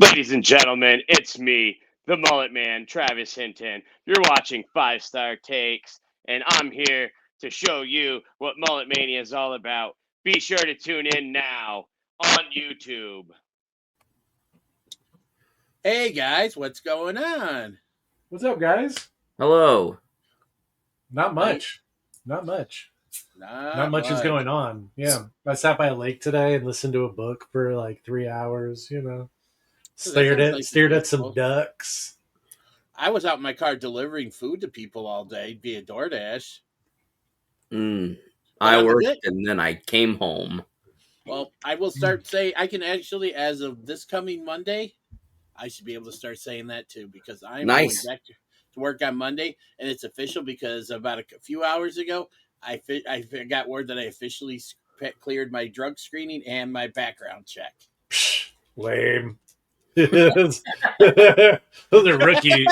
Ladies and gentlemen, it's me, the Mullet Man, Travis Hinton. You're watching Five Star Takes, and I'm here to show you what Mullet Mania is all about. Be sure to tune in now on YouTube. Hey guys, what's going on? What's up, guys? Hello. Not much. Not much. Not much is going on. Yeah. I sat by a lake today and listened to a book for like 3 hours, Stared at some ducks. I was out in my car delivering food to people all day via DoorDash. I worked and then I came home. Well, I will start saying I can actually, as of this coming Monday, I should be able to start saying that too because I'm going back to work on Monday, and it's official because about a few hours ago, I got word that I officially cleared my drug screening and my background check. Lame. Those are rookie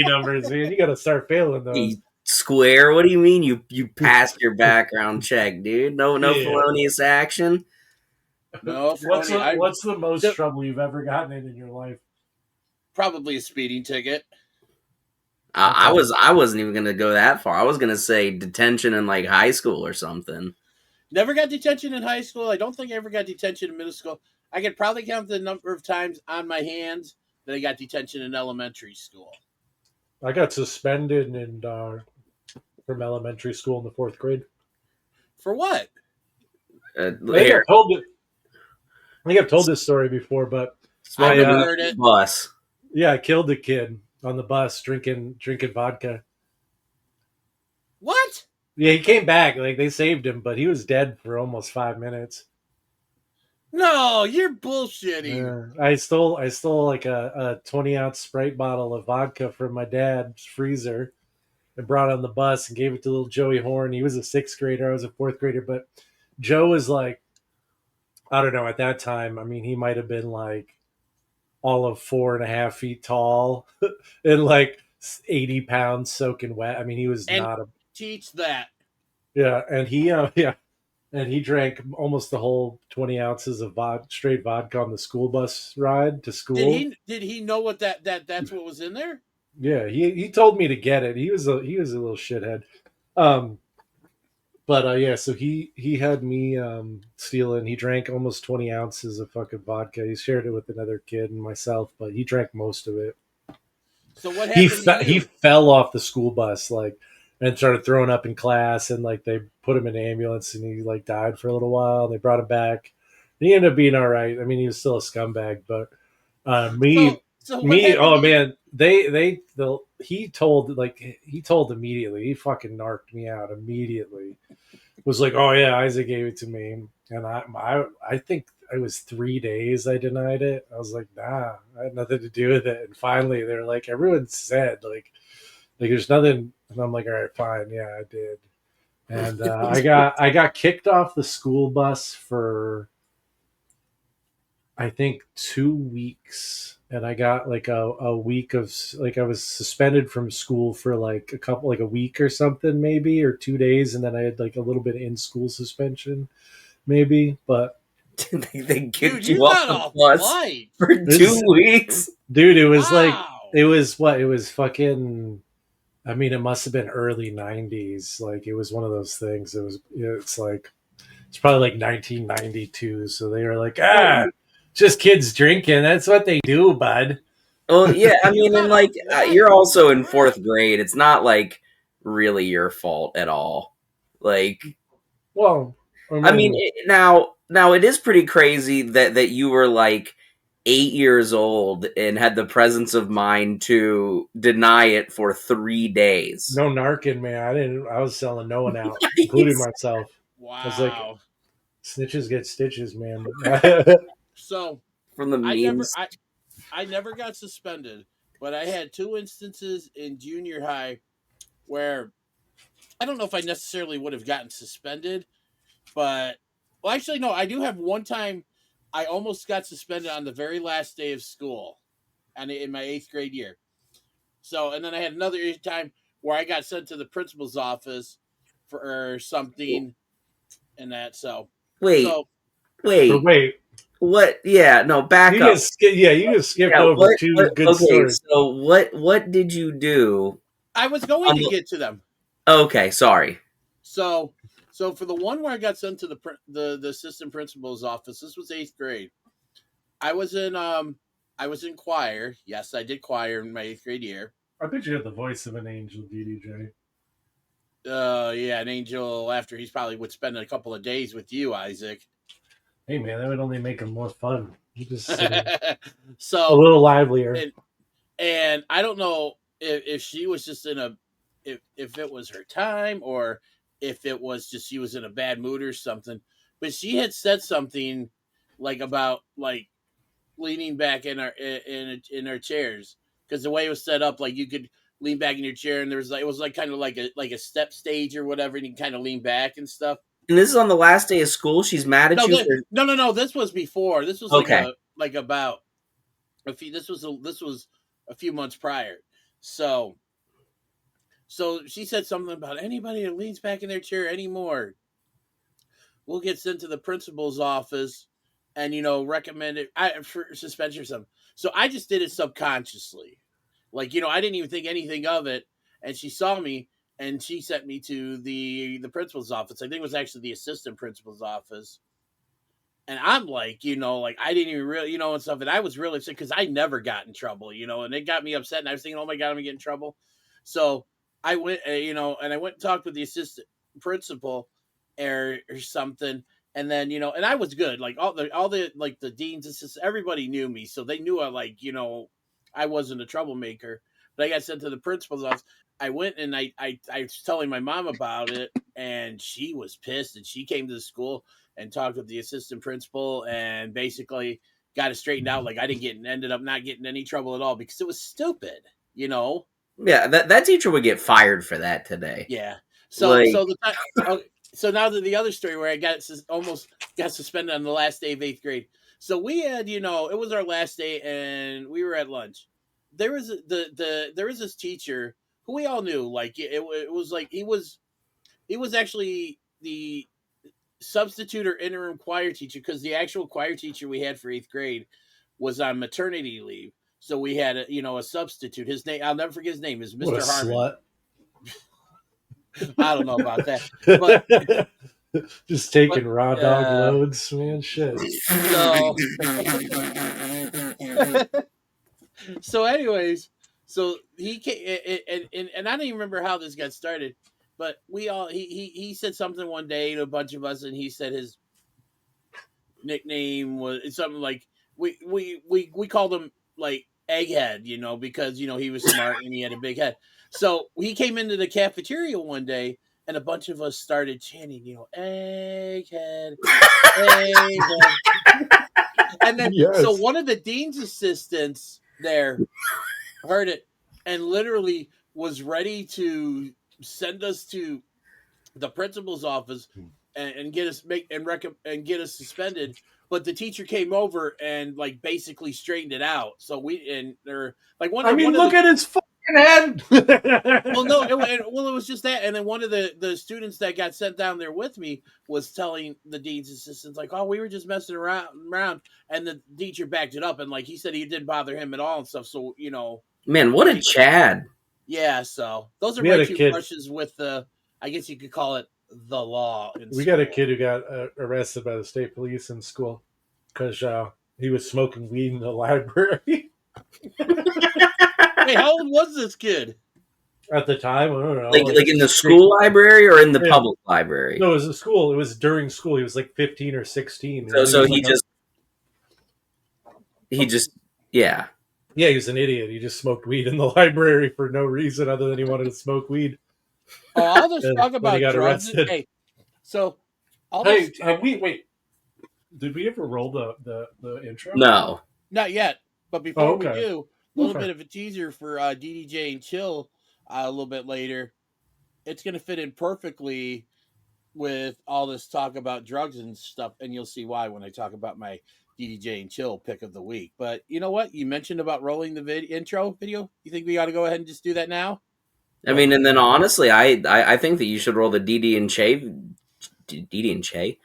numbers, man. You got to start failing those. Square? What do you mean you passed your background check, dude? No felonious action. No. What's the most trouble you've ever gotten in your life? Probably a speeding ticket. I wasn't even gonna go that far. I was gonna say detention in like high school or something. Never got detention in high school. I don't think I ever got detention in middle school. I could probably count the number of times on my hands that I got detention in elementary school. I got suspended from elementary school in the 4th grade. For what? I think I've told this story before, but I heard it. Bus. Yeah, I killed a kid on the bus drinking vodka. What? Yeah, he came back. Like, they saved him, but he was dead for almost 5 minutes. No, you're bullshitting. I stole like a 20-ounce Sprite bottle of vodka from my dad's freezer and brought it on the bus and gave it to little Joey Horn. He was a 6th grader. I was a 4th grader, but Joe was like, I don't know, at that time, I mean, he might have been like all of 4.5 feet tall and like 80 pounds soaking wet. I mean, he was teach that. Yeah, and he and he drank almost the whole 20 ounces of straight vodka on the school bus ride to school. Did he know what that's what was in there? Yeah, he told me to get it. He was a little shithead. So he had me stealing. He drank almost 20 ounces of fucking vodka. He shared it with another kid and myself, but he drank most of it. So what happened? He fell off the school bus and started throwing up in class, and like they put him in an ambulance, and he like died for a little while. They brought him back. He ended up being all right. I mean, he was still a scumbag, but he told immediately. He fucking narked me out immediately. Was like, oh yeah, Isaac gave it to me, and I think it was 3 days I denied it. I was like, nah, I had nothing to do with it. And finally, they're like, everyone said like there's nothing, and I'm like, all right, fine, yeah, I did. And I got kicked off the school bus for I think 2 weeks, and I got like a week of like I was suspended from school for like a week or something, maybe, or 2 days, and then I had like a little bit of in school suspension, maybe. But they kicked you off the bus for 2 weeks, dude. It was it was fucking. I mean, it must have been early 90s. Like, it was one of those things. It's probably like 1992. So they were like, just kids drinking. That's what they do, bud. Well, yeah, I mean, and like, you're also in 4th grade. It's not like really your fault at all. Like, well, I mean, now it is pretty crazy that you were like 8 years old and had the presence of mind to deny it for 3 days. No narking, man. I was selling no one out, including myself. Wow. I was like, snitches get stitches, man. So from the memes, I never got suspended, but I had 2 instances in junior high where I don't know if I necessarily would have gotten suspended, but well, actually, no, I do have one time I almost got suspended on the very last day of school, and in my 8th grade year. So, and then I had another time where I got sent to the principal's office for something, and that. So wait. What? Yeah, no, back You up. just you just skipped Yeah, over two good okay, stories. so what did you do? I was going to get to them. Okay, sorry. So for the one where I got sent to the assistant principal's office, this was 8th grade. I was in choir. Yes, I did choir in my 8th grade year. I bet you had the voice of an angel, DDJ. Yeah, an angel after he's probably would spend a couple of days with you, Isaac. Hey man, that would only make him more fun. Just So a little livelier. And I don't know if she was just in if it was her time or if it was just she was in a bad mood or something. But she had said something like about like leaning back in our chairs because the way it was set up, like you could lean back in your chair and there was like it was like kind of like a step stage or whatever, and you can kind of lean back and stuff. And this is on the last day of school. She's mad at you for No. This was before. This was okay. like about a few. This was a few months prior. So she said something about anybody that leans back in their chair anymore will get sent to the principal's office and recommend it for suspension or something. So I just did it subconsciously, like I didn't even think anything of it. And she saw me and she sent me to the principal's office. I think it was actually the assistant principal's office. And I'm like, like I didn't even really, and stuff. And I was really upset because I never got in trouble, and it got me upset. And I was thinking, oh my God, I'm gonna get in trouble. So I went, and I went and talked with the assistant principal or something. And then, and I was good. Like all the like the deans, assistants, everybody knew me. So they knew I wasn't a troublemaker. But I got sent to the principal's office. I went and I was telling my mom about it, and she was pissed. And she came to the school and talked with the assistant principal and basically got it straightened out. Like I ended up not getting any trouble at all because it was stupid, Yeah, that teacher would get fired for that today. Yeah. So now the other story where I almost got suspended on the last day of 8th grade. So we had, it was our last day and we were at lunch. There was there was this teacher who we all knew. Like it was like he was actually the substitute or interim choir teacher because the actual choir teacher we had for 8th grade was on maternity leave. So we had a substitute. His name, I'll never forget his name, is Mr. What a Harmon. Slut. I don't know about that. But just taking raw dog loads, man. Shit. So anyways, so he came and I don't even remember how this got started. But he said something one day to a bunch of us, and he said his nickname was something like we called him like Egghead, because he was smart and he had a big head. So he came into the cafeteria one day, and a bunch of us started chanting, Egghead, Egghead. And then so one of the dean's assistants there heard it and literally was ready to send us to the principal's office and get us get us suspended. But the teacher came over and like basically straightened it out. So look at his fucking head. Well, no, it was just that. And then one of the students that got sent down there with me was telling the dean's assistants like, "Oh, we were just messing around," and the teacher backed it up and like he said he didn't bother him at all and stuff. So man, what a Chad. Yeah, so those are my two brushes with I guess you could call it the law. We got a kid who got arrested by the state police in school because he was smoking weed in the library. Wait, how old was this kid? At the time, I don't know. Like in the school library or in the public library? No, it was a school. It was during school. He was like 15 or 16. So he just yeah. Yeah, he was an idiot. He just smoked weed in the library for no reason other than he wanted to smoke weed. Oh, I'll just talk about drugs. Hey, so wait. Did we ever roll the intro? No, not yet. But before we do, a little bit of a teaser for DDJ and Chill a little bit later. It's going to fit in perfectly with all this talk about drugs and stuff, and you'll see why when I talk about my DDJ and Chill pick of the week. But you know what? You mentioned about rolling the intro video. You think we ought to go ahead and just do that now? I mean, and then honestly, I think that you should roll the DD and Che.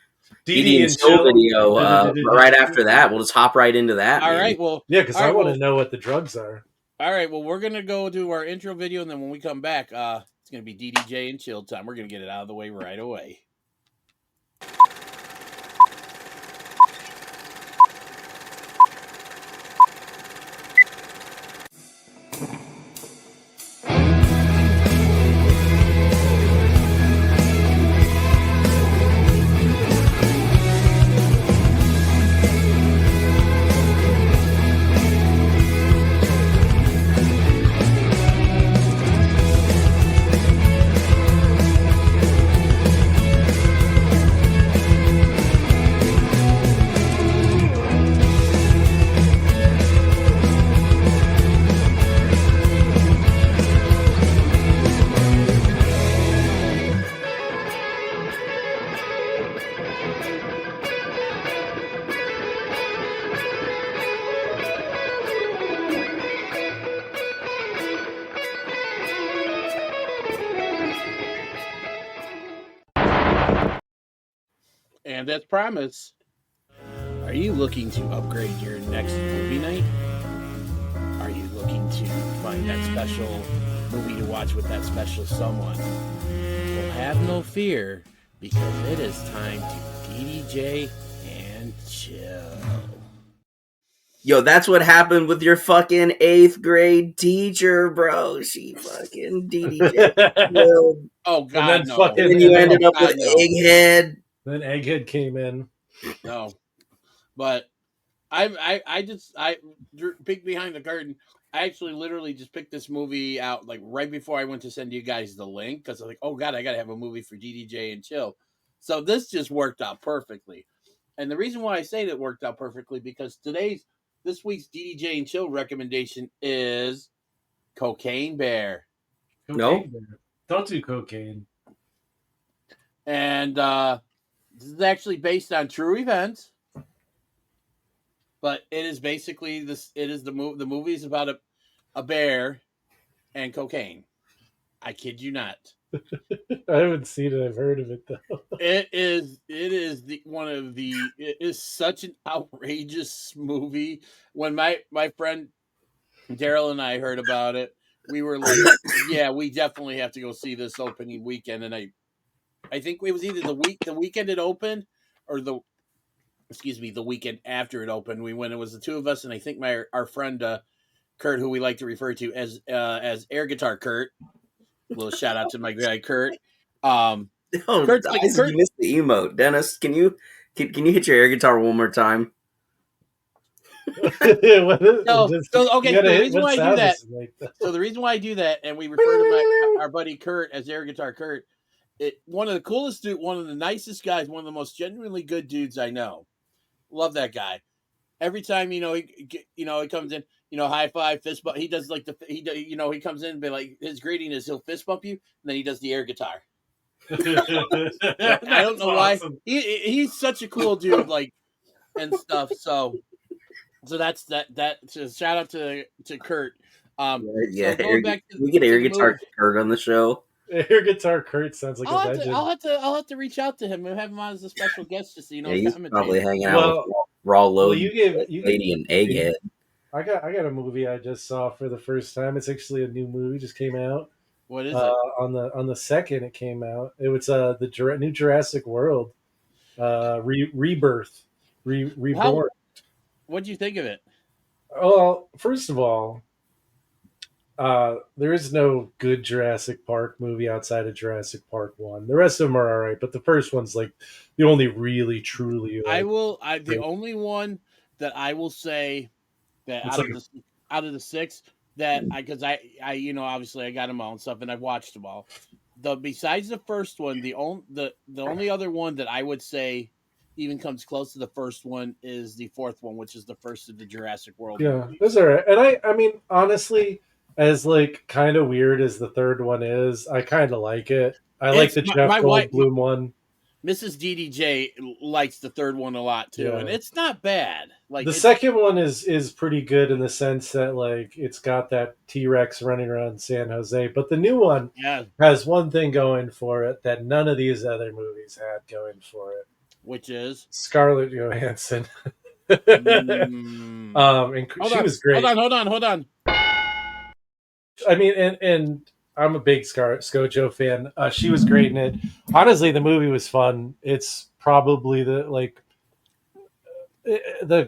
DD and Chill video. Right after that, we'll just hop right into that. All right. Well, yeah, because I want to know what the drugs are. All right. Well, we're gonna go do our intro video, and then when we come back, it's gonna be DDJ and Chill time. We're gonna get it out of the way right away. And as promised, are you looking to upgrade your next movie night? Are you looking to find that special movie to watch with that special someone? Well, have no fear, because it is time to DDJ and Chill. Yo, that's what happened with your fucking 8th grade teacher, bro. She fucking DDJ. Oh, God, and then no. And then you ended up with Egghead. Then Egghead came in. No. But I peek behind the curtain. I actually literally just picked this movie out like right before I went to send you guys the link, because I was like, oh God, I gotta have a movie for DDJ and Chill. So this just worked out perfectly. And the reason why I say that worked out perfectly, because this week's DDJ and Chill recommendation is Cocaine Bear. Bear. Don't do cocaine. And this is actually based on true events. But it is basically this. It is the movie is about a bear and cocaine. I kid you not. I haven't seen it. I've heard of it though. It is It is such an outrageous movie. When my friend Daryl and I heard about it, we were like, "Yeah, we definitely have to go see this opening weekend." And I think it was either the weekend it opened, or the weekend after it opened. We went. It was the two of us, and I think our friend Kurt, who we like to refer to as Air Guitar Kurt. A little shout out to my guy Kurt. Kurt's like, you missed the emote, Dennis. Can you hit your air guitar one more time? The reason why I do that, and we refer to our buddy Kurt as Air Guitar Kurt. One of the coolest dude, one of the nicest guys, one of the most genuinely good dudes I know. Love that guy. Every time he comes in, high five, fist bump. He does like he comes in and be like, his greeting is he'll fist bump you, and then he does the air guitar. I don't know why. He's such a cool dude, like, and stuff. So that's that. So shout out to Kurt. Yeah. So we get Air Guitar Kurt on the show. Air Guitar Kurt sounds like a legend. I'll have to reach out to him and have him on as a special guest to see. He's probably hanging out with Raw Load, Lady and Egghead. I got a movie I just saw for the first time. It's actually a new movie, just came out. What is it? On the 2nd, it came out. It was the new Jurassic World, Rebirth, Reborn. What'd you think of it? Well, first of all, there is no good Jurassic Park movie outside of Jurassic Park 1. The rest of them are all right, but the first one's like the only really truly. The only one that I will say that out of the 6 that because I obviously I got them all and stuff, and I've watched them all. Besides the first one, the only other one that I would say even comes close to the first one is the 4th one, which is the first of the Jurassic World. Yeah, those are right. And I mean, honestly, as like kind of weird as the 3rd one is, I kind of like it. I like the Jeff Goldblum one. Mrs. DDJ likes the 3rd one a lot too, and it's not bad. Like the 2nd one is pretty good in the sense that like it's got that T-Rex running around San Jose, but the new one has one thing going for it that none of these other movies had going for it. which is Scarlett Johansson. mm, And she was great. Hold on. I mean, and I'm a big ScarJo fan. She was great in it. Honestly, the movie was fun. It's probably the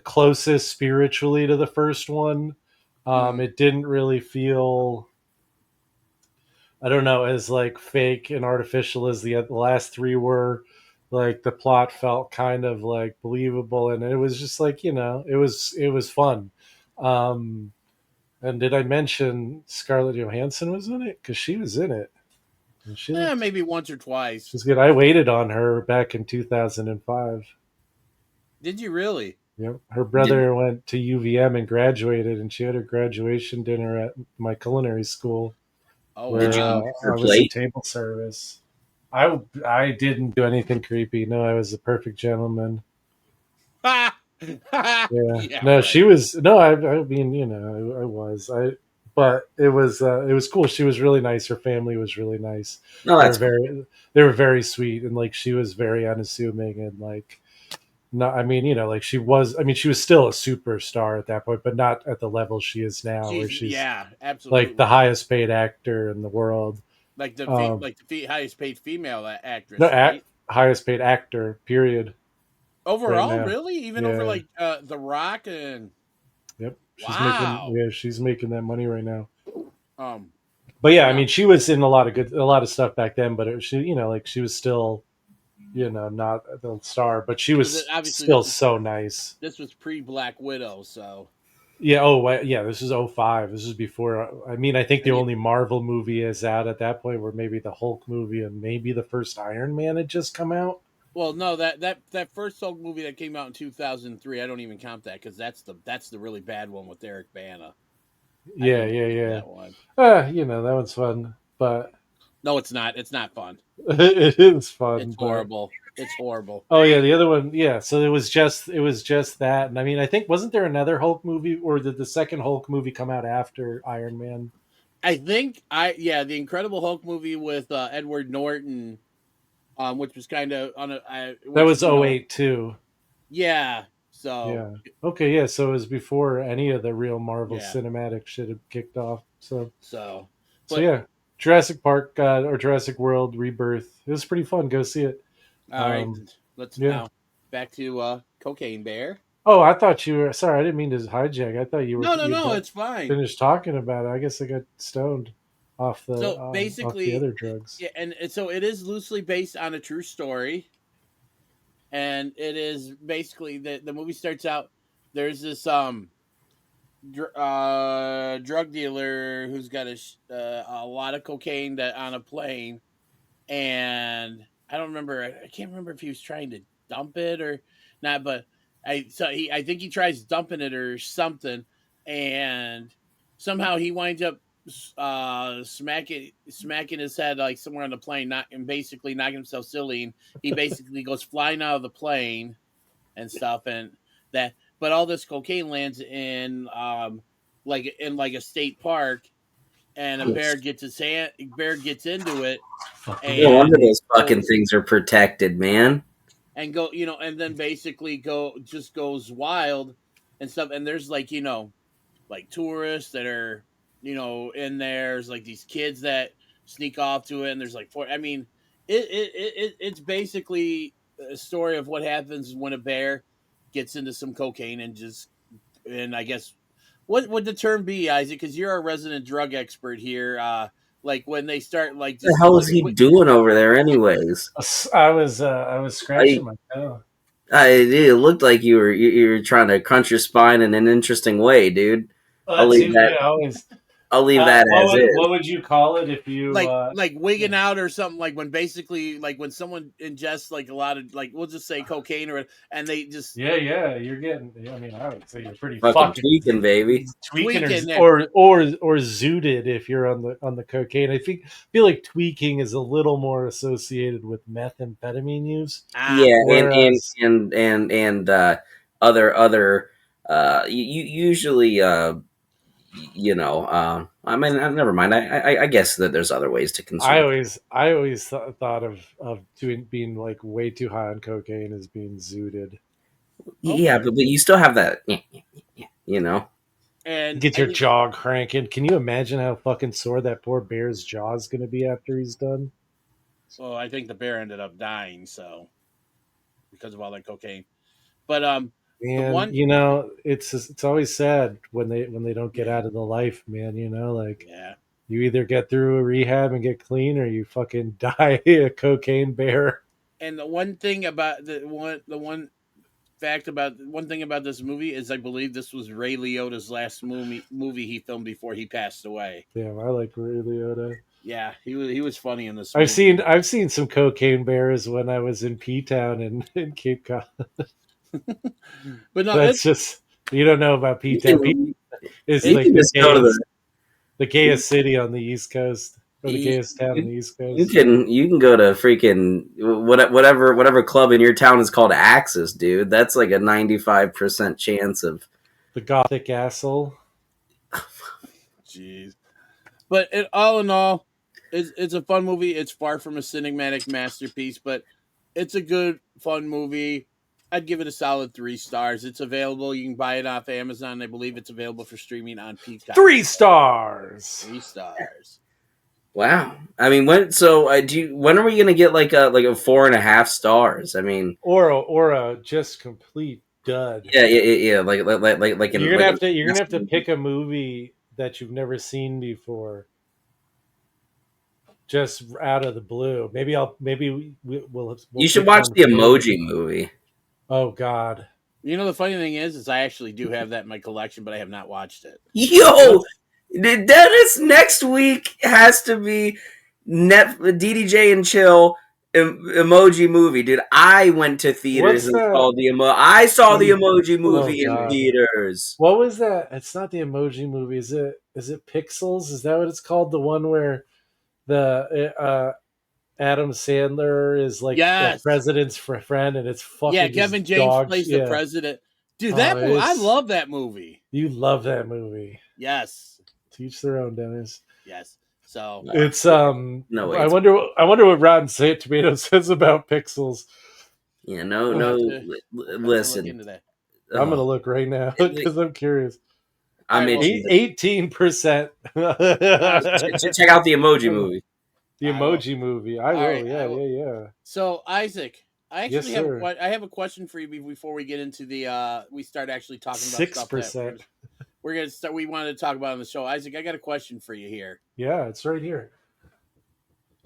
closest spiritually to the first one. It didn't really feel, I don't know, as like fake and artificial as the last three were. Like the plot felt kind of like believable, and it was just like, it was fun. Um, and did I mention Scarlett Johansson was in it? Because she was in it, and maybe once or twice. she's good. I waited on her back in 2005. Did you really? Yep, her brother went to UVM and graduated, and she had her graduation dinner at my culinary school. Oh, where Did you wow. eat her I was in plate? table service. I didn't do anything creepy. No, I was a perfect gentleman. Yeah. No, right. she was. No, I mean, I was. But it was cool. She was really nice. Her family was really nice. No, They were that's they were very sweet, and like she was very unassuming, and like, no, I mean, like she was. I mean, she was still a superstar at that point, but not at the level she is now, where she's absolutely like the highest paid actor in the world. like the Um, highest paid female no, actress, right? highest paid actor, period. Right Overall, now, really, even over yeah, like The Rock and yep. wow. She's making that money right now. Um, But yeah, I no, mean, she was in a lot of stuff back then. But she, like she was still, not the star, but she was obviously still so nice. this was pre Black Widow, so Yeah. Oh, yeah. This is '05. This is before. I mean, I think the and only Marvel movie is out at that point, where maybe the Hulk movie and maybe the first Iron Man had just come out. well, no, that first Hulk movie that came out in 2003, I don't even count that because that's the really bad one with Eric Bana. Yeah, yeah. That one. That one's fun, but No, it's not. It's not fun. it is fun. It's but... horrible. It's horrible. Oh yeah, the other one, yeah. So it was just that, and I mean, I think wasn't there another Hulk movie, or did the second Hulk movie come out after Iron Man? I think the Incredible Hulk movie with Edward Norton, which was kind of on That which was '08 too. yeah. So Yeah. Okay. Yeah. So it was before any of the real Marvel yeah. cinematic shit had kicked off. So but yeah, Jurassic Park or Jurassic World Rebirth. It was pretty fun. Go see it. all right, let's yeah. now back to Cocaine Bear. Oh, I thought you were sorry. I didn't mean to hijack. I thought you were. No, it's fine. Finished talking about it. I guess I got stoned off the So basically, off the other drugs. Yeah, and so it is loosely based on a true story, and it is basically the movie starts out. There's this drug dealer who's got a lot of cocaine on a plane, and I don't remember. I can't remember if he was trying to dump it or not, but I think he tries dumping it or something, and somehow he winds up smacking his head like somewhere on the plane, and basically knocking himself silly, and he basically goes flying out of the plane and stuff, and that. But all this cocaine lands in like a state park, and a bear gets into it. And no wonder those fucking things are protected, man. And and then basically goes wild and stuff. And there's like tourists that are in there. There's like these kids that sneak off to it, and there's like four. I mean, it's basically a story of what happens when a bear gets into some cocaine and I guess what would the term be, Isaac? Because you're our resident drug expert here. Like when they start like What the hell is he doing over there, anyways? I was scratching my toe. It looked like you were trying to crunch your spine in an interesting way, dude. I'll leave that. I'll leave that as is. What would you call it if you like wigging out or something? Like when basically like when someone ingests like a lot of like we'll just say cocaine and they just you're getting. I mean, I would say you're pretty fucking tweaking, baby. Tweaking or zooted if you're on the cocaine. I feel like tweaking is a little more associated with methamphetamine use. And other usually I mean, never mind. I guess that there's other ways to consume. I always thought of being like way too high on cocaine as being zooted. Yeah, but you still have that, And Get your jaw cranking. Can you imagine how fucking sore that poor bear's jaw is going to be after he's done? Well, I think the bear ended up dying, so because of all that cocaine. But And it's always sad when they don't get out of the life, man. You either get through a rehab and get clean, or you fucking die a cocaine bear. And the one thing about one thing about this movie is I believe this was Ray Liotta's last movie he filmed before he passed away. Damn, I like Ray Liotta. Yeah, he was funny in this movie. I've seen some cocaine bears when I was in P-Town in Cape Cod. But no, that's just, you don't know about P-Town. It's like the gayest city on the East Coast, or the gayest town on the East Coast. You can go to freaking whatever club in your town is called Axis, dude. That's like a 95% chance of the Gothic asshole. Jeez, but all in all, it's a fun movie. It's far from a cinematic masterpiece, but it's a good, fun movie. I'd give it a solid 3 stars. It's available. You can buy it off Amazon. I believe it's available for streaming on Peacock. 3 stars. 3 stars. Wow. I mean, when are we gonna get like a 4.5 stars? I mean, or a just complete dud. Yeah. Like you're gonna have to pick a movie that you've never seen before. Just out of the blue. Maybe we'll you should watch the Emoji Movie. Oh God! The funny thing is I actually do have that in my collection, but I have not watched it. Yo, Dennis, next week has to be DDJ and Chill Emoji Movie, dude. I went to theaters and saw I saw the Emoji Movie in theaters. What was that? It's not the Emoji Movie. Is it Pixels? Is that what it's called? The one where the Adam Sandler is like the president's friend, and it's fucking Kevin James plays the president. Dude, that movie, I love that movie. You love that movie. Yes. Teach their own, Dennis. Yes. So it's I wonder what Rotten Tomatoes says about Pixels. Yeah, listen. I'm gonna look right now because I'm curious. I'm 18%. Check out the Emoji Movie. The Emoji Movie. I will. Yeah. So Isaac, I actually have a question for you before we get into we start actually talking about 6%. We're gonna start. We wanted to talk about on the show. Isaac, I got a question for you here. Yeah, it's right here.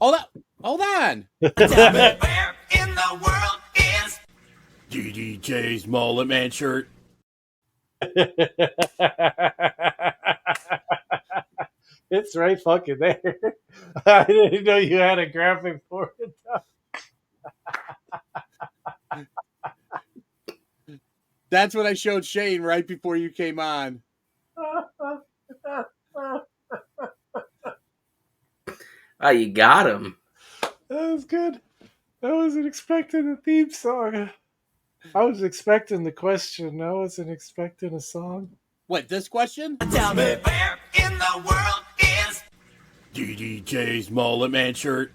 Hold on. Tell me where in the world is DDJ's Mullet Man shirt? It's right fucking there. I didn't know you had a graphic for it. That's what I showed Shane right before you came on. Oh, you got him. That was good. I wasn't expecting a theme song. I was expecting the question. I wasn't expecting a song. What, this question? Tell me where in the world is DDJ's Mullet Man shirt?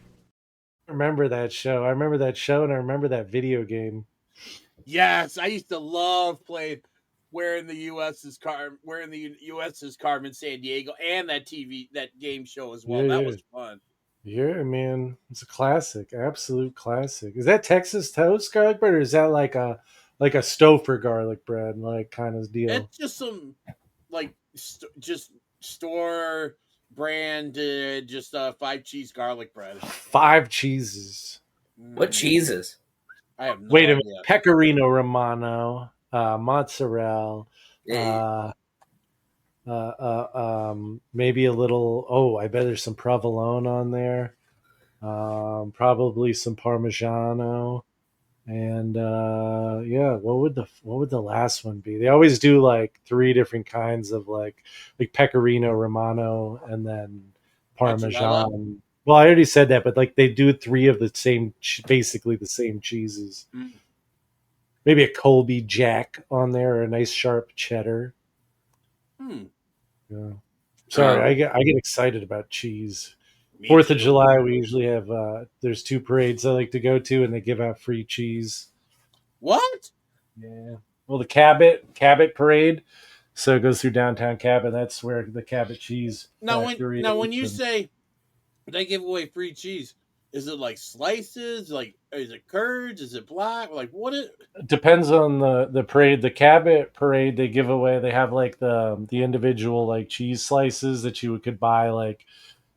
I remember that show. And I remember that video game. Yes, I used to love playing wearing the US's Carmen San Diego, and that game show as well. That was fun. Yeah, man, it's a classic, absolute classic. Is that Texas toast garlic bread, or is that like a Stouffer garlic bread, like kind of deal? It's just some just store branded, just 5 cheese garlic bread. 5 cheeses. What cheeses? I have no Wait a idea. minute. Pecorino Romano, mozzarella, maybe a little. Oh, I bet there's some provolone on there. Probably some Parmigiano, and what would the last one be? They always do like 3 different kinds of like Pecorino Romano and then Parmesan. Well, I already said that, but like they do 3 of the same, basically the same cheeses. Maybe a Colby Jack on there, or a nice sharp cheddar. Yeah. Sorry, Um, I get excited about cheese. Me 4th of too. July, we usually have there's 2 parades I like to go to, and they give out free cheese. What? Yeah. Well, the Cabot parade, so it goes through downtown Cabot. That's where the Cabot cheese factory When is. you And say they give away free cheese, is it like slices? Like, is it curds? Is it black? Like, what is? depends on the parade. The Cabot parade, they give away. They have like the individual like cheese slices that you could buy. Like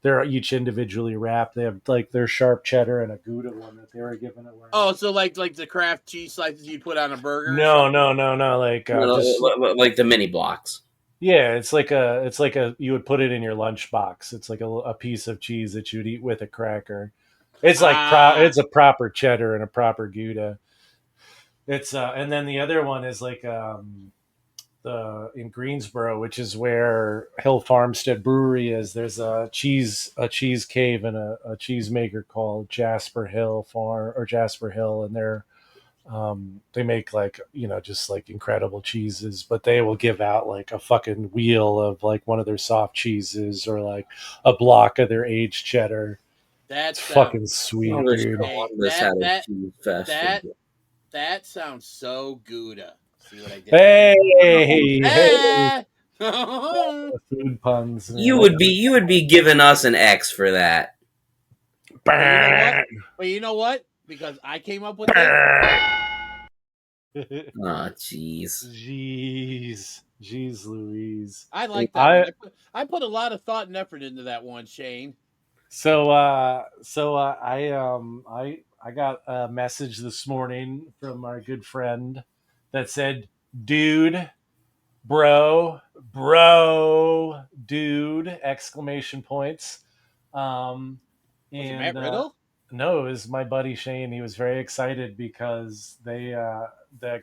they're each individually wrapped. They have like their sharp cheddar and a Gouda one that they were giving away. Oh, so like the Kraft cheese slices you put on a burger? Or No, something? no. Like just like the mini blocks. yeah, it's like a you would put it in your lunchbox. It's like a piece of cheese that you'd eat with a cracker. It's like Ah, it's a proper cheddar and a proper Gouda. It's and then the other one is like the in Greensboro, which is where Hill Farmstead Brewery is. There's a cheese cave and a cheese maker called Jasper Hill Farm or Jasper Hill, and they make like just like incredible cheeses, but they will give out like a fucking wheel of like one of their soft cheeses or like a block of their aged cheddar. that It's sounds. fucking I sweet, wish dude. Hey, Columbus had a cheese fest. that sounds so Gouda. See what I did? Hey, There? food puns. You Man. would be giving us an X for that. But you know what? But you know what? Because I came up with it. Oh, jeez. Jeez Louise. I like that I one. I put a lot of thought and effort into that one, Shane. I got a message this morning from our good friend that said, "Dude, bro, dude!" Exclamation points. Was it And Matt Riddle? No, it was my buddy Shane. He was very excited because the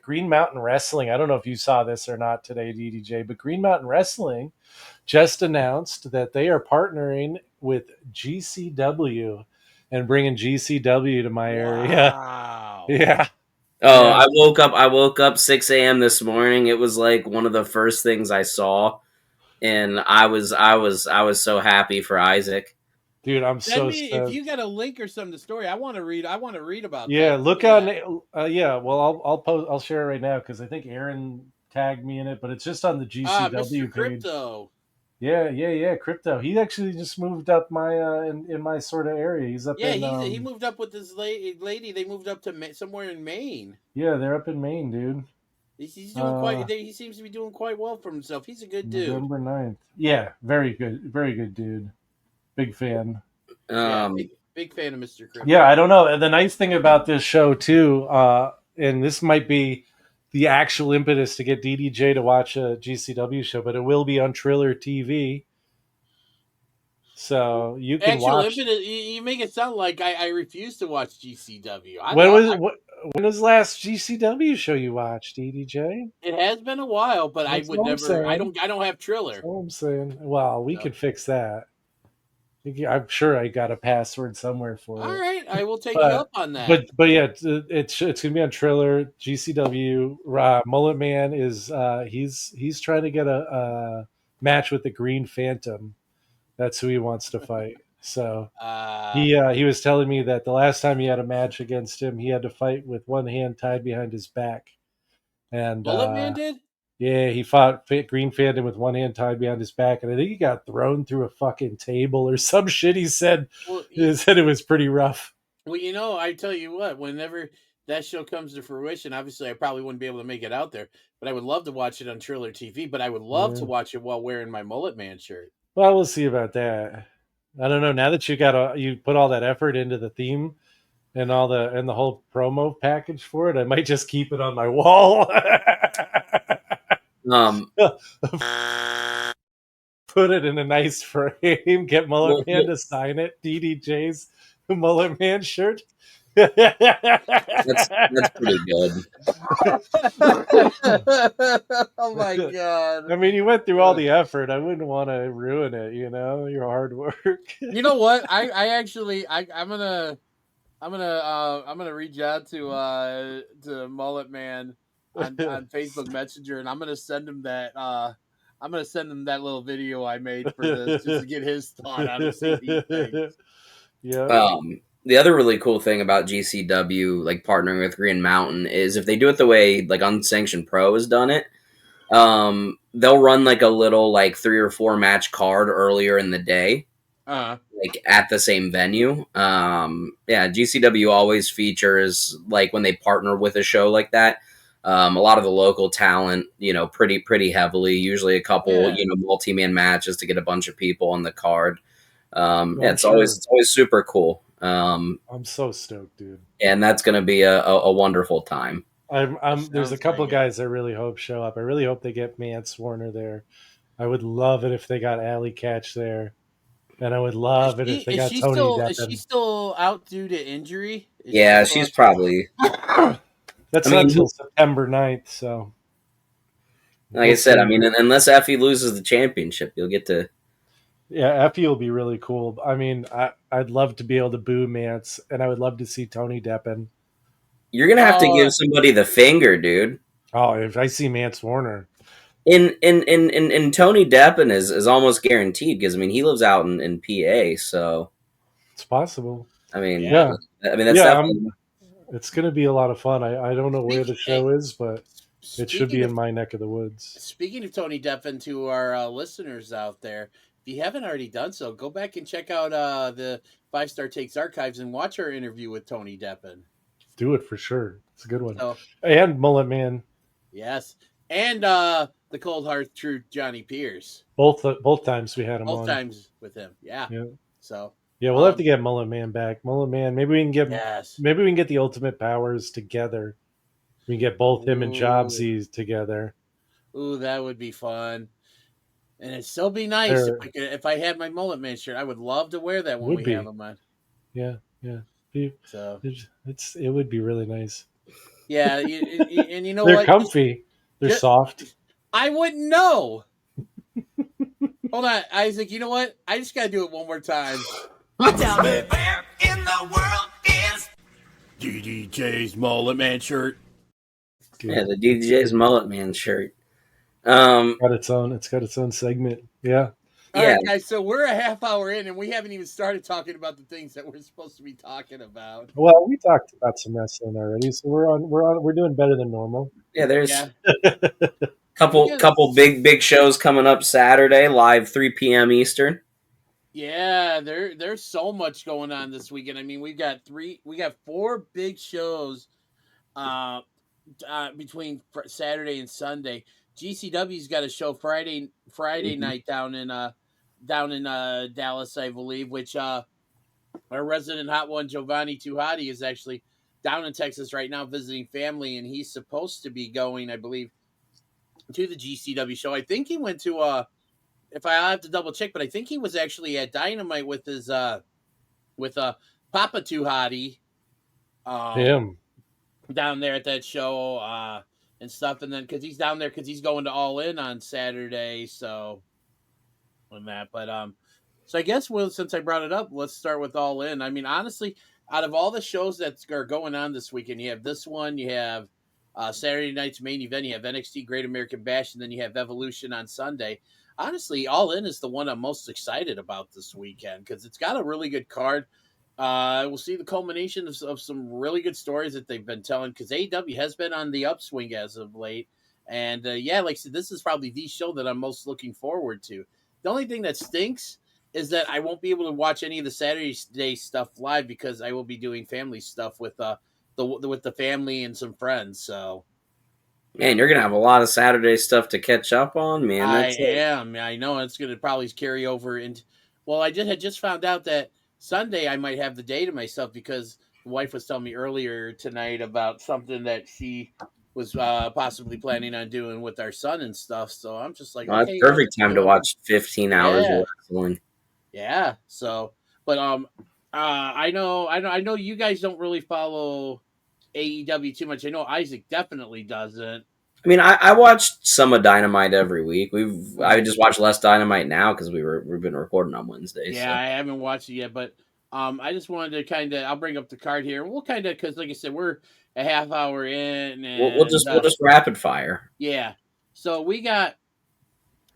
Green Mountain Wrestling. I don't know if you saw this or not today, DDJ, but Green Mountain Wrestling just announced that they are partnering with GCW and bringing GCW to my area. Wow. Yeah. Oh, Yeah. I woke up 6 a.m. this morning. It was like one of the first things I saw, and I was so happy for Isaac. Dude, I'm Send so me if stoked. you got a link or something to the story. I want to read. I want to read about Yeah, that. look Yeah. on. Yeah, well, I'll post. I'll share it right now because I think Aaron tagged me in it, but it's just on the Mr. GCW page. Crypto. Yeah, Crypto. He actually just moved up my in my sort of area. He's up Yeah, in he moved up with this lady. They moved up to somewhere in Maine. yeah, they're up in Maine, dude. He's doing quite. He seems to be doing quite well for himself. He's a good dude. November 9th. Yeah, very good dude. Big fan. Yeah, big fan of Mr. Crypto. Yeah, I don't know. And the nice thing about this show too, and this might be the actual impetus to get DDJ to watch a GCW show, but it will be on Triller TV. So you can watch. You make it sound like I refuse to watch GCW. When was the last GCW show you watched, DDJ? It has been a while, but I That's would all I'm never. I saying. don't have Triller. That's all I'm saying. Well, we So. could fix that. I'm sure I got a password somewhere for All it. right, I will take you up on that. But yeah, it's gonna be on Triller. GCW. Mullet Man is he's trying to get a match with the Green Phantom. That's who he wants to fight. So he was telling me that the last time he had a match against him, he had to fight with one hand tied behind his back. And Mullet Man did? Yeah, he fought Green Phantom with one hand tied behind his back, and I think he got thrown through a fucking table or some shit. He said it was pretty rough. Well, I tell you what, whenever that show comes to fruition, obviously I probably wouldn't be able to make it out there, but I would love to watch it on Triller TV. But I would love to watch it while wearing my Mullet Man shirt. Well, we'll see about that. I don't know. Now that you put all that effort into the theme and the whole promo package for it, I might just keep it on my wall. Put it in a nice frame. Get Mullet Man to sign it. DDJ's Mullet Man shirt. That's pretty good. Oh my god! I mean, you went through all the effort. I wouldn't want to ruin it. Your hard work. You know what? I'm gonna reach out to Mullet Man on Facebook Messenger, and I'm gonna send him that. I'm gonna send him that little video I made for this just to get his thought on it. See what he thinks. Yeah. The other really cool thing about GCW, like partnering with Green Mountain, is if they do it the way like Unsanctioned Pro has done it, they'll run like a little like 3 or 4 match card earlier in the day, like at the same venue. Yeah, GCW always features like when they partner with a show like that. A lot of the local talent, pretty heavily. Usually a couple, multi-man matches to get a bunch of people on the card. It's always super cool. I'm so stoked, dude. And that's going to be a wonderful time. There's a couple guys I really hope show up. I really hope they get Mance Warner there. I would love it if they got Alley Catch there. And I would love it if they got Tony Deppen. Is she still out due to injury? Yeah, she's probably. That's not until September 9th, so. Like I said, unless Effie loses the championship, you'll get to. Yeah, Effie will be really cool. I mean, I'd love to be able to boo Mance, and I would love to see Tony Deppen. You're gonna have to give somebody the finger, dude. Oh, if I see Mance Warner. In Tony Deppen is almost guaranteed because he lives out in PA, so it's possible. That's it's gonna be a lot of fun. I don't know where the show is, but it should be in my neck of the woods. Speaking of Tony Deppen, to our listeners out there, if you haven't already done so, go back and check out the 5 Star Takes archives and watch our interview with Tony Deppen. Do it for sure. It's a good one. And Mullet Man. Yes. And the Cold Heart Truth Johnny Pierce. Both times we had him on. Both times with him. Yeah. So yeah, we'll have to get Mullet Man back. Mullet Man, maybe we can get the Ultimate Powers together. We can get both him and Jobsy together. Ooh, that would be fun. And it'd still be nice if I had my Mullet Man shirt. I would love to wear that when we have him on. Yeah. So it would be really nice. Yeah, and you know they're what? Comfy. They're soft. I wouldn't know. Hold on, Isaac. You know what? I just gotta do it one more time. Tell me where in the world is DDJ's Mullet Man shirt? Yeah, the DDJ's Mullet Man shirt. It's got its own segment. Yeah. All right, guys. So we're a half hour in, and we haven't even started talking about the things that we're supposed to be talking about. Well, we talked about some wrestling already, so we're doing better than normal. Yeah, there's couple big shows coming up Saturday, live 3 p.m. Eastern. Yeah, there's so much going on this weekend. We got 4 big shows between Saturday and Sunday. GCW's got a show Friday night down in Dallas, I believe, which our resident hot one, Giovanni Tuhati, is actually down in Texas right now visiting family, and he's supposed to be going, I believe, to the GCW show. I think he went to if I have to double check, but I think he was actually at Dynamite with his Papa Tuhati him down there at that show and stuff, and then because he's down there because he's going to All In on Saturday, so on that. But so I guess since I brought it up, let's start with All In. Honestly, out of all the shows that are going on this weekend, you have this one, you have Saturday night's main event, you have NXT Great American Bash, and then you have Evolution on Sunday. Honestly, All In is the one I'm most excited about this weekend because it's got a really good card. We'll see the culmination of some really good stories that they've been telling because AEW has been on the upswing as of late. And like I said, this is probably the show that I'm most looking forward to. The only thing that stinks is that I won't be able to watch any of the Saturday stuff live because I will be doing family stuff with the family and some friends. So, man, you're gonna have a lot of Saturday stuff to catch up on, man. I am. I know it's gonna probably carry over into. Well, I just found out that Sunday I might have the day to myself because the wife was telling me earlier tonight about something that she was possibly planning on doing with our son and stuff. So I'm just like, that's perfect time to watch 15 hours of wrestling. Yeah. So, but I know you guys don't really follow AEW too much. I know Isaac definitely doesn't. I watched some of Dynamite every week. I just watch less Dynamite now because we've been recording on Wednesdays. Yeah, so. I haven't watched it yet, but I just wanted to I'll bring up the card here. We'll because like I said, we're a half hour in, and we'll just rapid fire. Yeah. So we got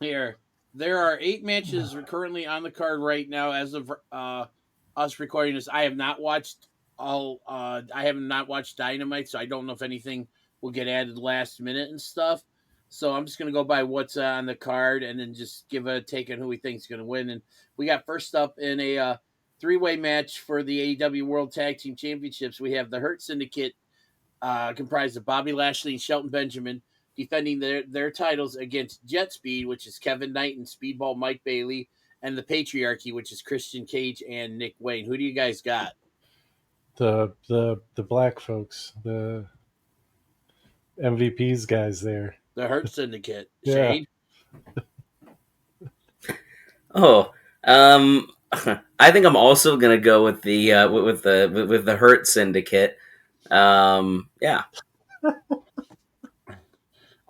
Here, there are 8 matches currently on the card right now as of us recording this. I have not watched all. I have not watched Dynamite, so I don't know if anything will get added last minute and stuff. So I'm just gonna go by what's on the card and then just give a take on who we think is gonna win. And we got first up in a 3-way match for the AEW World Tag Team Championships. We have the Hurt Syndicate, comprised of Bobby Lashley and Shelton Benjamin, defending their titles against Jet Speed, which is Kevin Knight and Speedball Mike Bailey, and the Patriarchy, which is Christian Cage and Nick Wayne. Who do you guys got? The black folks, the MVPs guys there. The Hurt Syndicate. Yeah. Shane? Oh, I think I'm also gonna go with the Hurt Syndicate. Yeah.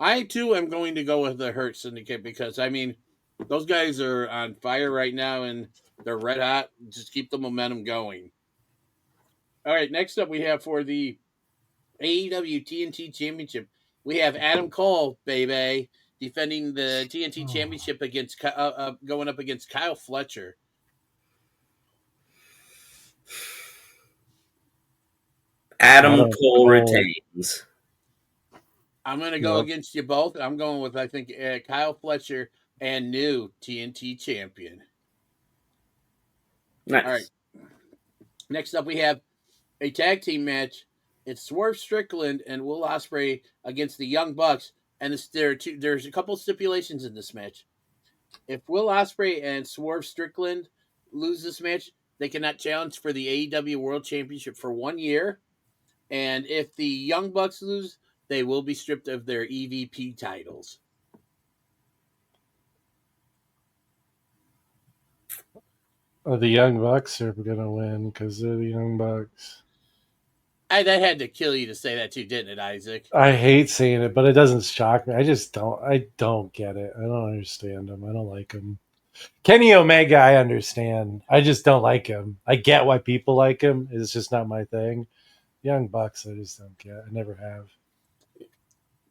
I too am going to go with the Hurt Syndicate because I mean those guys are on fire right now and they're red hot. Just keep the momentum going. All right, next up we have for the AEW TNT Championship, we have Adam Cole, baby, defending the TNT Championship against going up against Kyle Fletcher. Adam Cole retains. I'm going to go against you both. I'm going with, I think, Kyle Fletcher and new TNT champion. Nice. All right. Next up, we have a tag team match. It's Swerve Strickland and Will Ospreay against the Young Bucks. And there's a couple stipulations in this match. If Will Ospreay and Swerve Strickland lose this match, they cannot challenge for the AEW World Championship for 1 year. And if the Young Bucks lose, they will be stripped of their EVP titles. The Young Bucks are going to win because they're the Young Bucks. That had to kill you to say that too, didn't it, Isaac? I hate saying it, but it doesn't shock me. I don't get it. I don't understand them. I don't like them. Kenny Omega, I understand. I just don't like him. I get why people like him. It's just not my thing. Young Bucks, I just don't get. I never have.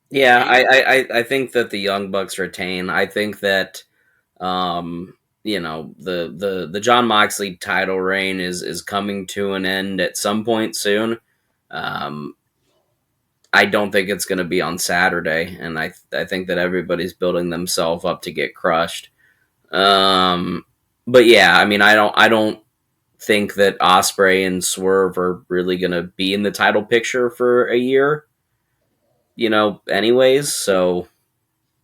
Yeah, I think that the Young Bucks retain. I think that the Jon Moxley title reign is coming to an end at some point soon. I don't think it's going to be on Saturday, and I think that everybody's building themselves up to get crushed. But yeah, I mean, I don't think that Ospreay and Swerve are really going to be in the title picture for a year. Anyways, so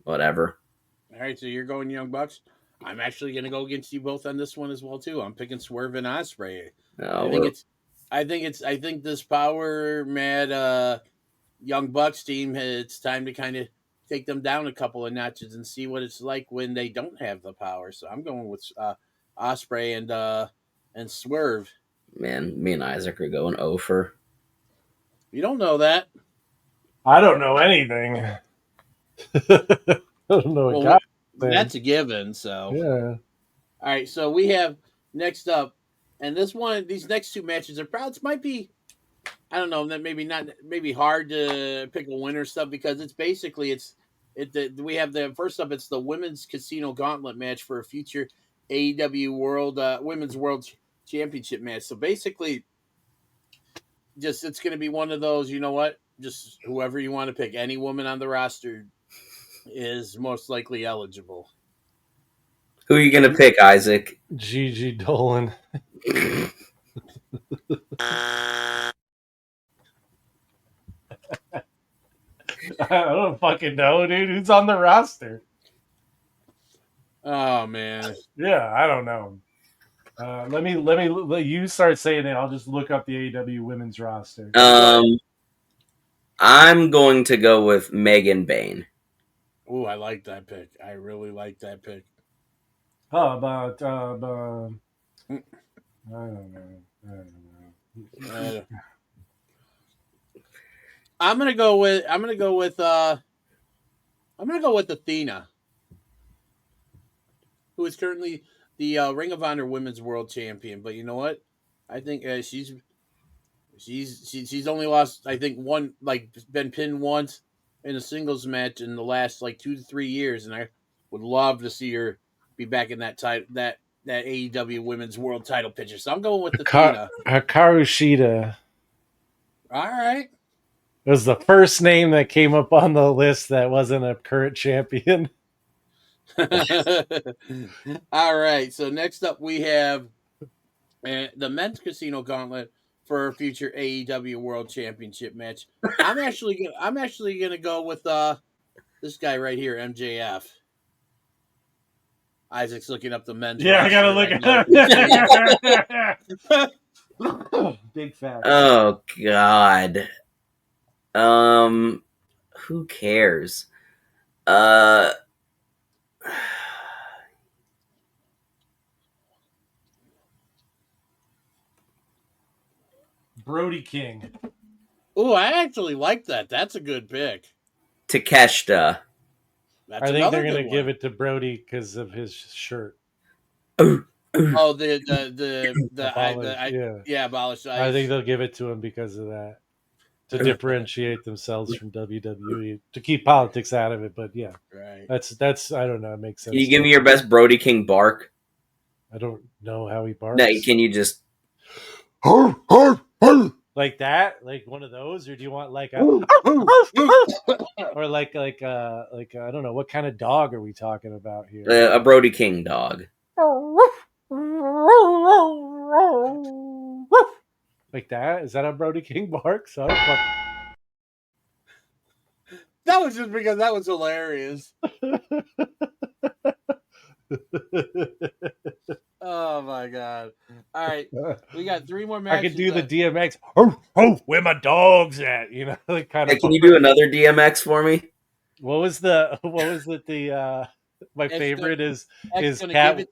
whatever. All right, so you're going Young Bucks. I'm actually going to go against you both on this one as well too. I'm picking Swerve and Ospreay. I think this power mad Young Bucks team, it's time to kind of take them down a couple of notches and see what it's like when they don't have the power. So I'm going with Ospreay and Swerve. Man, me and Isaac are going over. You don't know that. I don't know anything. I don't know what God. That's a given. So yeah. All right, so we have next up, and these next two matches might be, I don't know, that maybe hard to pick a winner stuff because it's basically we have the first up. It's the Women's Casino Gauntlet match for a future AEW Women's World Championship match. So basically, it's going to be one of those. You know what? Just whoever you want to pick, any woman on the roster is most likely eligible. Who are you going to pick, Isaac? Gigi Dolan. I don't fucking know, dude. Who's on the roster? Oh man. Yeah, I don't know. Let you start saying it. I'll just look up the AEW women's roster. I'm going to go with Megan Bain. Oh, I like that pick. I really like that pick. How about I don't know. I'm gonna go with Athena, who is currently the Ring of Honor Women's World Champion. But you know what? I think she's only lost, I think, been pinned once in a singles match in the last 2 to 3 years, and would love to see her be back in that AEW Women's World Title picture. So I'm going with Athena. Hikaru Shida All right. was the first name that came up on the list that wasn't a current champion. All right. So next up we have the men's casino gauntlet for a future AEW World Championship match. I'm actually gonna go with this guy right here, MJF. Isaac's looking up the men's. Yeah, I gotta roster. look at big fat. Oh God. Who cares? Brody King. Oh, I actually like that. That's a good pick. Takeshita. That's I think another they're going good to one. give it to Brody because of his shirt. Oh, the abolished. I think they'll give it to him because of that, to differentiate themselves from WWE, to keep politics out of it. But yeah, right. That's I don't know. It makes sense. Can you give me your best Brody King bark? I don't know how he barks. No, can you just like that, like one of those, or do you want like a or like I don't know, what kind of dog are we talking about here? a Brody King dog? Like that? Is that a Brody King barks? Oh, fuck. That was just because that was hilarious. Oh my God! All right, we got 3 more matches. I could do the DMX. Where my dogs at? You know, like kind of. Can you do another DMX for me? What was the my favorite is Cat.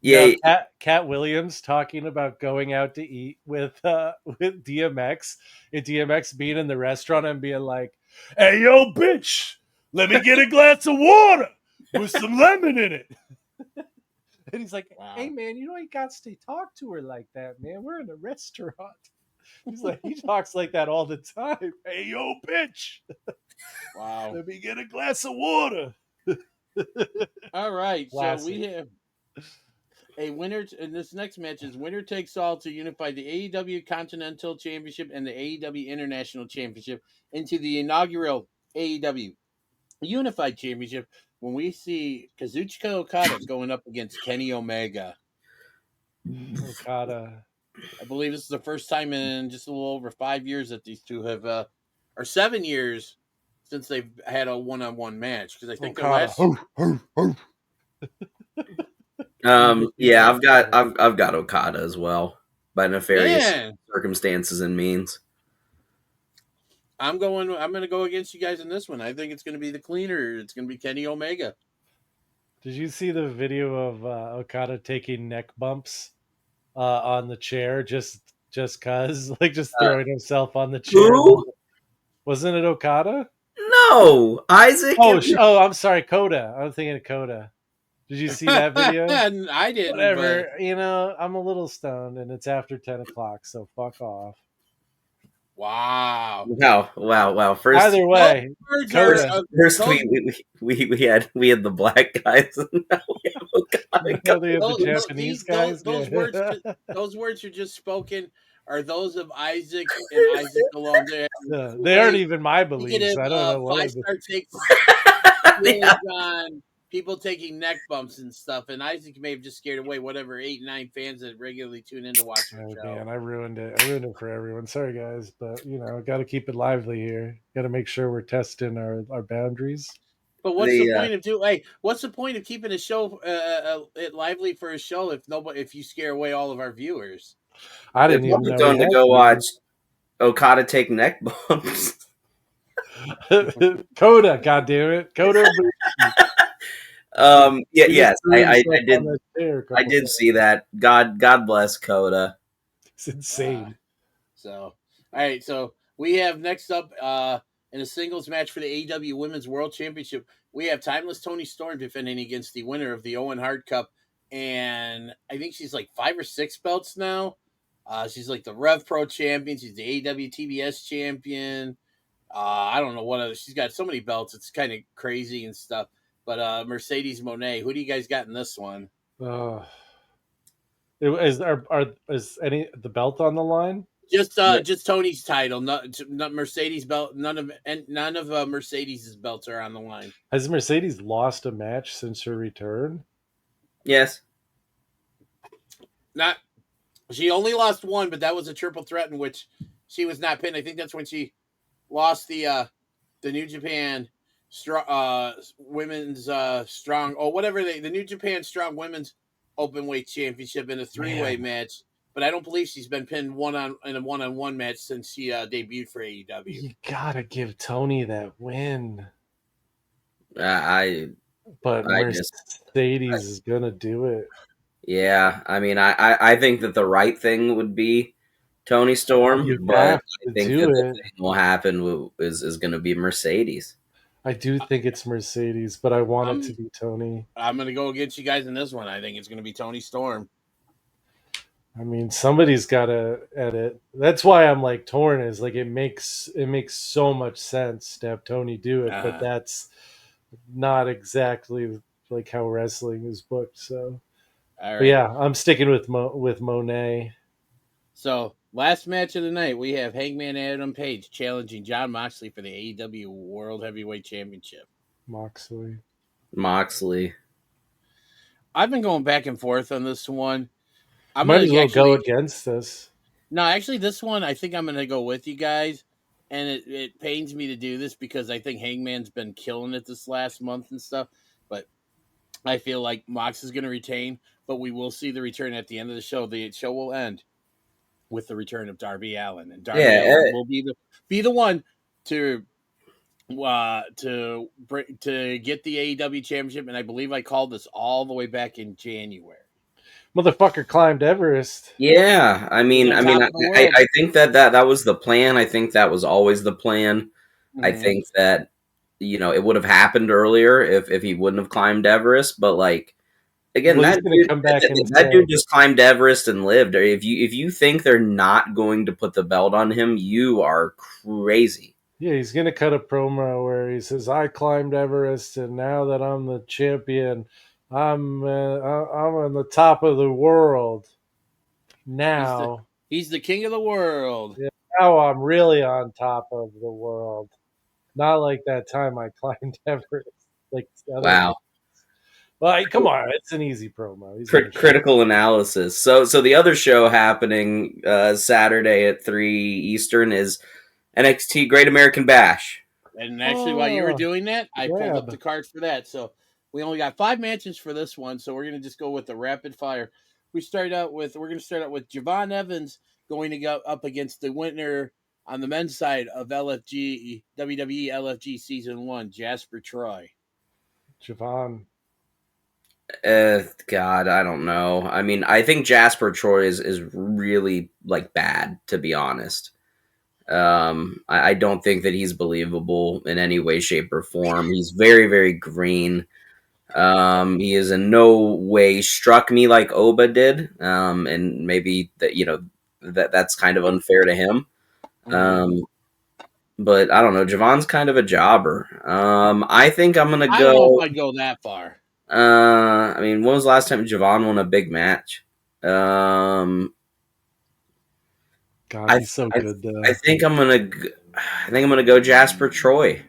Yeah, Cat Williams talking about going out to eat with DMX, and DMX being in the restaurant and being like, "Hey, yo, bitch, let me get a glass of water with some lemon in it." And he's like, "Hey, man, you know you got to talk to her like that, man. We're in a restaurant." He's like, he talks like that all the time. "Hey, yo, bitch, wow, let me get a glass of water." All right, Classic. So we have a winner in this next match is winner takes all to unify the AEW Continental Championship and the AEW International Championship into the inaugural AEW Unified Championship when we see Kazuchika Okada going up against Kenny Omega. Okada. I believe this is the first time in just a little over 5 years that these two have, or 7 years since they've had a one-on-one match. Because I think the last. Yeah, I've got Okada as well by nefarious circumstances and means. I'm going to go against you guys in this one. I think it's going to be the cleaner. It's going to be Kenny Omega. Did you see the video of Okada taking neck bumps on the chair just cause, like just throwing himself on the chair? Who? Wasn't it Okada? No, Isaac. Oh, I'm sorry, Coda. I'm thinking of Coda. Did you see that video? I didn't. Whatever. But... You know, I'm a little stoned, and it's after 10 o'clock, so fuck off. Wow. First, either way, first we had the black guys, and now we have Okada. The Japanese guys. Those words are just spoken. Are those of Isaac and Isaac alone? They aren't even my beliefs. I don't know what. 5-star takes on people taking neck bumps and stuff, and Isaac may have just scared away whatever 8, 9 fans that regularly tune in to watch the show. Man, I ruined it. I ruined it for everyone. Sorry, guys, but you know, got to keep it lively here. Got to make sure we're testing our boundaries. But what's the point of what's the point of keeping a show it lively for a show if you scare away all of our viewers? I didn't even know going to go watch Okada take neck bumps. Coda, goddammit, Coda. Yes, I did see that. God bless Coda. It's insane. All right, so we have next up in a singles match for the AEW Women's World Championship, we have Timeless Toni Storm defending against the winner of the Owen Hart Cup, and I think she's like 5 or 6 belts now. She's like the Rev Pro champion. She's the AEW TBS champion. I don't know what other. She's got so many belts. It's kind of crazy and stuff. But Mercedes Moné, who do you guys got in this one? Is any the belt on the line? Just Tony's title, not Mercedes belt. None of Mercedes' belts are on the line. Has Mercedes lost a match since her return? Yes. Not. She only lost one, but that was a triple threat in which she was not pinned. I think that's when she lost the New Japan women's strong the New Japan strong women's openweight championship in a 3-way match. But I don't believe she's been pinned in a one-on-one match since she debuted for AEW. You gotta give Tony that win. But Mercedes is gonna do it. Yeah, I mean, I think that the right thing would be Tony Storm, but I think that the thing will happen is going to be Mercedes. I do think it's Mercedes, but I want it to be Tony. I'm going to go against you guys in this one. I think it's going to be Tony Storm. I mean, somebody's got to edit. That's why I'm like torn. Is like it makes so much sense to have Tony do it, but that's not exactly like how wrestling is booked. So, all right. But yeah, I'm sticking with Monet. So last match of the night, we have Hangman Adam Page challenging Jon Moxley for the AEW World Heavyweight Championship. Moxley. I've been going back and forth on this one. I might as well go against this. No, actually, this one I think I'm going to go with you guys, and it pains me to do this because I think Hangman's been killing it this last month and stuff. But I feel like Mox is going to retain, but we will see the return at the end of the show. The show will end with the return of Darby Allin, and Darby Allin will be the one to get the AEW championship. And I believe I called this all the way back in January. Motherfucker climbed Everest. Yeah, I think that was the plan. I think that was always the plan. Mm-hmm. I think that it would have happened earlier if he wouldn't have climbed Everest. But like again, that dude just climbed Everest and lived. If you think they're not going to put the belt on him, you are crazy. Yeah, he's gonna cut a promo where he says, "I climbed Everest, and now that I'm the champion, I'm on the top of the world now. He's the king of the world. Yeah, now I'm really on top of the world. Not like that time I climbed Everest. Like wow. Well, come on, it's an easy promo. Critical analysis. So the other show happening Saturday at 3 Eastern is NXT Great American Bash. And actually, while you were doing that, I pulled up the card for that. So we only got 5 matches for this one, so we're going to just go with the rapid fire. We're going to start out with Javon Evans going to go up against the winner on the men's side of WWE LFG Season 1, Jasper Troy. Javon. God, I don't know. I mean, I think Jasper Troy is really like bad, to be honest. I don't think that he's believable in any way, shape, or form. He's very, very green. He is in no way struck me like Oba did. And maybe that's kind of unfair to him. But I don't know. Javon's kind of a jobber. I think I'm gonna go. I don't know if I'd go that far. I mean, when was the last time Javon won a big match? God, he's so good. Though. I think I'm gonna go Jasper Troy.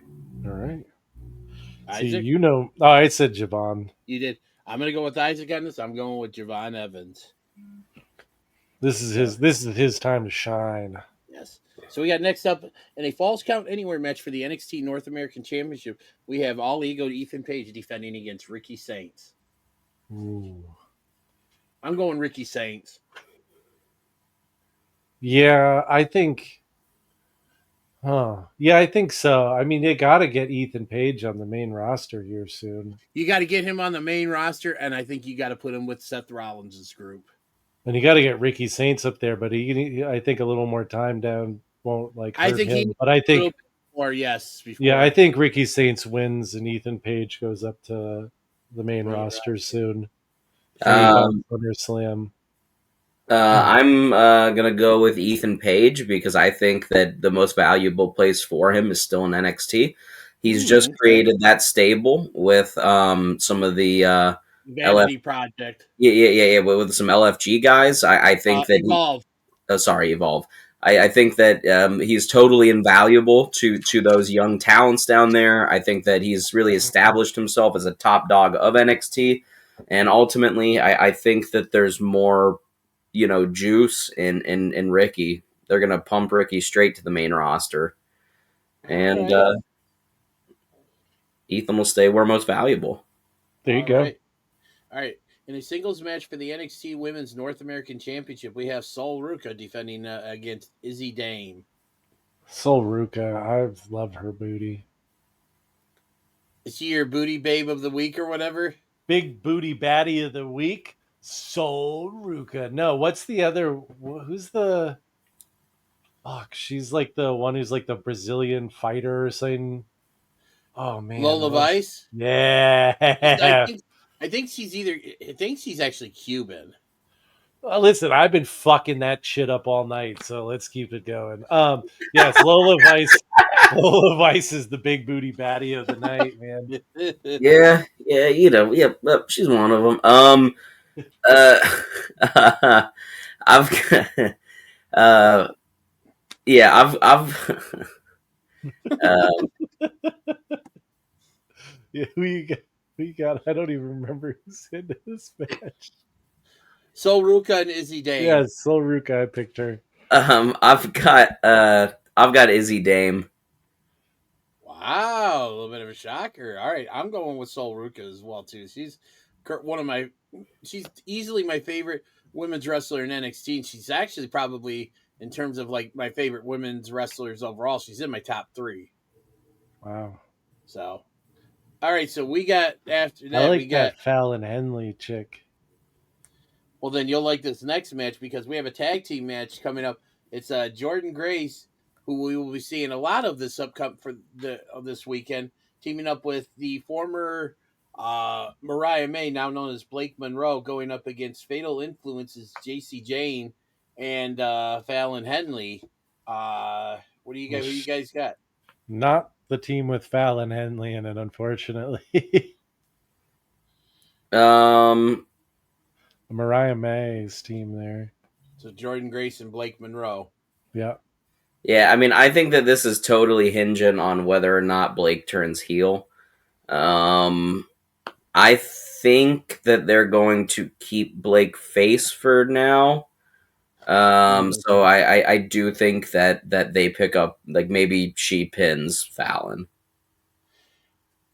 All right. Isaac? See, I said Javon. You did. I'm gonna go with Isaac on this. I'm going with Javon Evans. This is his time to shine. Yes. So we got next up in a Falls Count Anywhere match for the NXT North American Championship. We have All Ego Ethan Page defending against Ricky Saints. Ooh. I'm going Ricky Saints. Yeah, I think. Yeah, I think so. I mean, they got to get Ethan Page on the main roster here soon. You got to get him on the main roster, and I think you got to put him with Seth Rollins' group. And you got to get Ricky Saints up there, but I think a little more time down won't hurt him. But I think before. I think Ricky Saints wins and Ethan Page goes up to the main roster soon. SummerSlam. I'm gonna go with Ethan Page because I think that the most valuable place for him is still in NXT. He's just created that stable with some of the Vanity Project. Yeah, with some LFG guys. I think that Evolve. Evolve. I think that he's totally invaluable to those young talents down there. I think that he's really established himself as a top dog of NXT, and ultimately, I think that there's more, juice in Ricky. They're gonna pump Ricky straight to the main roster, and Ethan will stay where most valuable. There you go. All right. In a singles match for the NXT Women's North American Championship, we have Sol Ruca defending against Izzy Dame. Sol Ruca, I love her booty. Is she your booty babe of the week or whatever? Big booty baddie of the week, Sol Ruca. No, what's the other? Who's the? Fuck, she's like the one who's like the Brazilian fighter or something. Oh man, Lola Vice. Yeah, I think she's actually Cuban. Well, listen, I've been fucking that shit up all night, so let's keep it going. Yes, Lola Vice. Lola Vice is the big booty baddie of the night, man. Yeah, she's one of them. Yeah, who you got? I don't even remember who's in this match. Sol Ruca and Izzy Dame. Yeah, Sol Ruca. I picked her. I've got Izzy Dame. Wow, a little bit of a shocker. All right, I'm going with Sol Ruca as well too. She's easily my favorite women's wrestler in NXT. And she's actually probably, in terms of like my favorite women's wrestlers overall, she's in my top 3. Wow. So, all right, so we got after that. I like we got that Fallon Henley chick. Well, then you'll like this next match because we have a tag team match coming up. It's Jordan Grace, who we will be seeing a lot of this this weekend, teaming up with the former Mariah May, now known as Blake Monroe, going up against Fatal Influences, JC Jane, and Fallon Henley. Who you guys got? Not the team with Fallon Henley in it, unfortunately. Mariah May's team there. So Jordan Grace and Blake Monroe. Yeah. Yeah, I mean, I think that this is totally hinging on whether or not Blake turns heel. I think that they're going to keep Blake face for now. So I do think that they pick up, like, maybe she pins Fallon.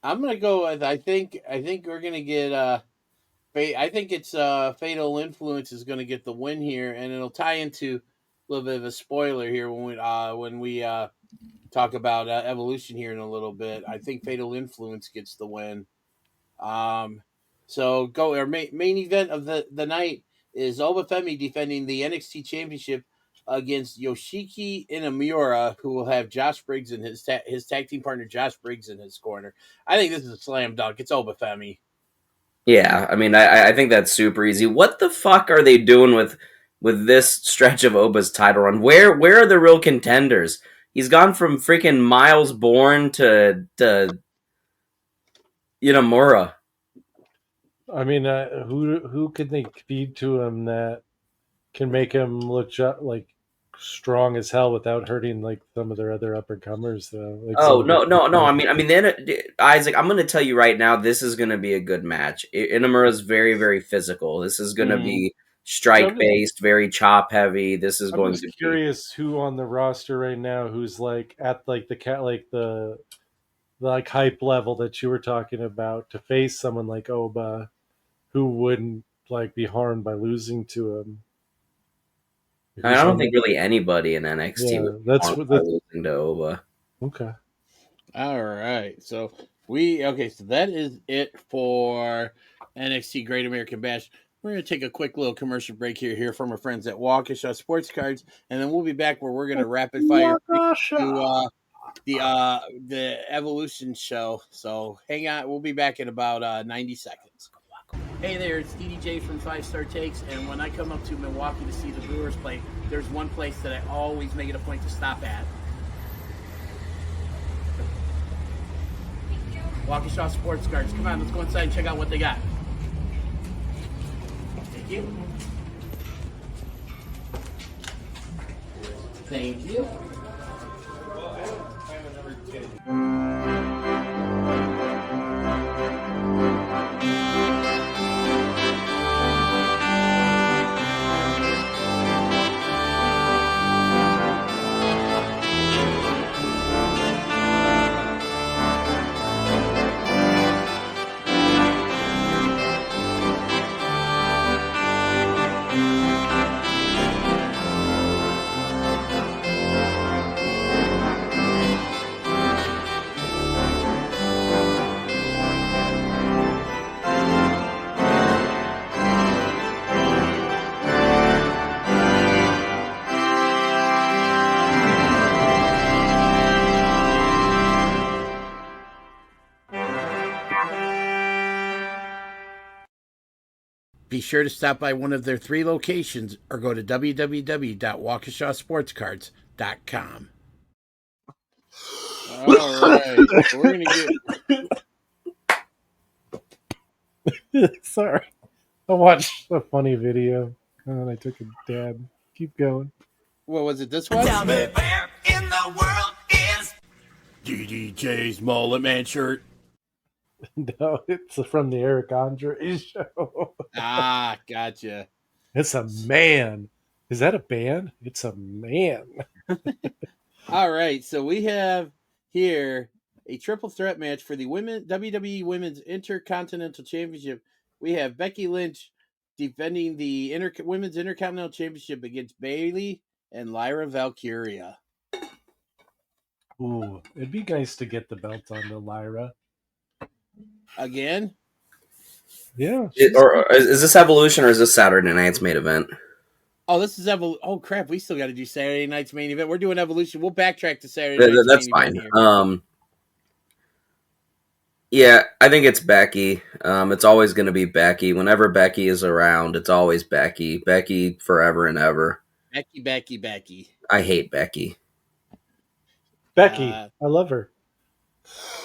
I'm gonna go with I think we're gonna get I think it's Fatal Influence is gonna get the win here, and it'll tie into a little bit of a spoiler here when we talk about Evolution here in a little bit. I think Fatal Influence gets the win. So our main event of the night is Obafemi defending the NXT Championship against Yoshiki Inamura, who will have Josh Briggs and his tag team partner Josh Briggs in his corner. I think this is a slam dunk. It's Obafemi. Yeah, I mean, I think that's super easy. What the fuck are they doing with this stretch of Oba's title run? Where are the real contenders? He's gone from freaking Miles Bourne to Inamura. I mean, who can they feed to him that can make him look like strong as hell without hurting like some of their other up and comers? Like no. I mean, then Isaac, I'm going to tell you right now, this is going to be a good match. Inamura is very, very physical. This is going to be strike based, very chop heavy. This is going to be curious who on the roster right now who's like at like the like hype level that you were talking about to face someone like Oba, who wouldn't like be harmed by losing to him. I don't think really anybody in NXT would be harmed by losing to Oba. Okay. All right. So so that is it for NXT Great American Bash. We're going to take a quick little commercial break here from our friends at Waukesha Sports Cards, and then we'll be back where we're going to rapid fire to the Evolution show. So hang on. We'll be back in about 90 seconds. Hey there, it's DDJ from 5 Star Takes, and when I come up to Milwaukee to see the Brewers play, there's one place that I always make it a point to stop at. Waukesha Sports Cards. Come on, let's go inside and check out what they got. Thank you. Thank you. Be sure to stop by one of their 3 locations or go to www.waukeshasportscards.com. All right. So we're going to get... Sorry. I watched a funny video and then I took a dab. Keep going. What was it, this one? Tell me where in the world is DDJ's Mullet Man shirt. No, it's from the Eric Andre show. Ah, gotcha. It's a man. Is that a band? It's a man. All right, so we have here a triple threat match for the WWE Women's Intercontinental Championship. We have Becky Lynch defending the Women's Intercontinental Championship against Bayley and Lyra Valkyria. Ooh, it'd be nice to get the belt on the Lyra. Again? Yeah. Is this Evolution or is this Saturday night's main event? Oh, this is Evolution. Oh, crap. We still got to do Saturday night's main event. We're doing Evolution. We'll backtrack to Saturday night's That's main fine. event. Yeah, I think it's Becky. It's always going to be Becky. Whenever Becky is around, it's always Becky. Becky forever and ever. Becky. I hate Becky. Becky. I love her.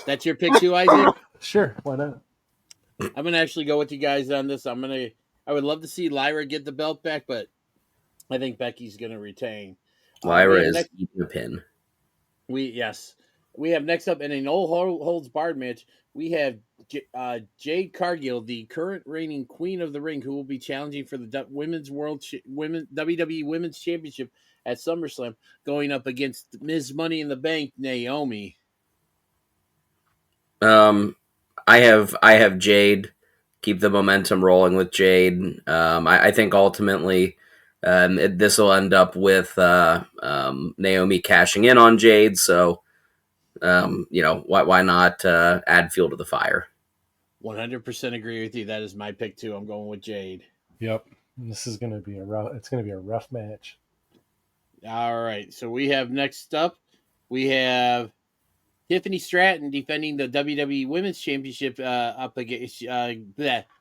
That's your pick too, Isaac? Sure, why not? I'm going to actually go with you guys on this. I would love to see Lyra get the belt back, but I think Becky's going to retain. Lyra is eating a pin. We have next up in a no holds barred match. We have Jade Cargill, the current reigning Queen of the Ring, who will be challenging for the WWE Women's Championship at SummerSlam, going up against Ms. Money in the Bank, Naomi. I have Jade. Keep the momentum rolling with Jade. I think ultimately this will end up with Naomi cashing in on Jade. So, why not add fuel to the fire? 100% agree with you. That is my pick too. I'm going with Jade. Yep. This is going to be a rough match. All right. So we have next up, we have Tiffany Stratton defending the WWE Women's Championship up against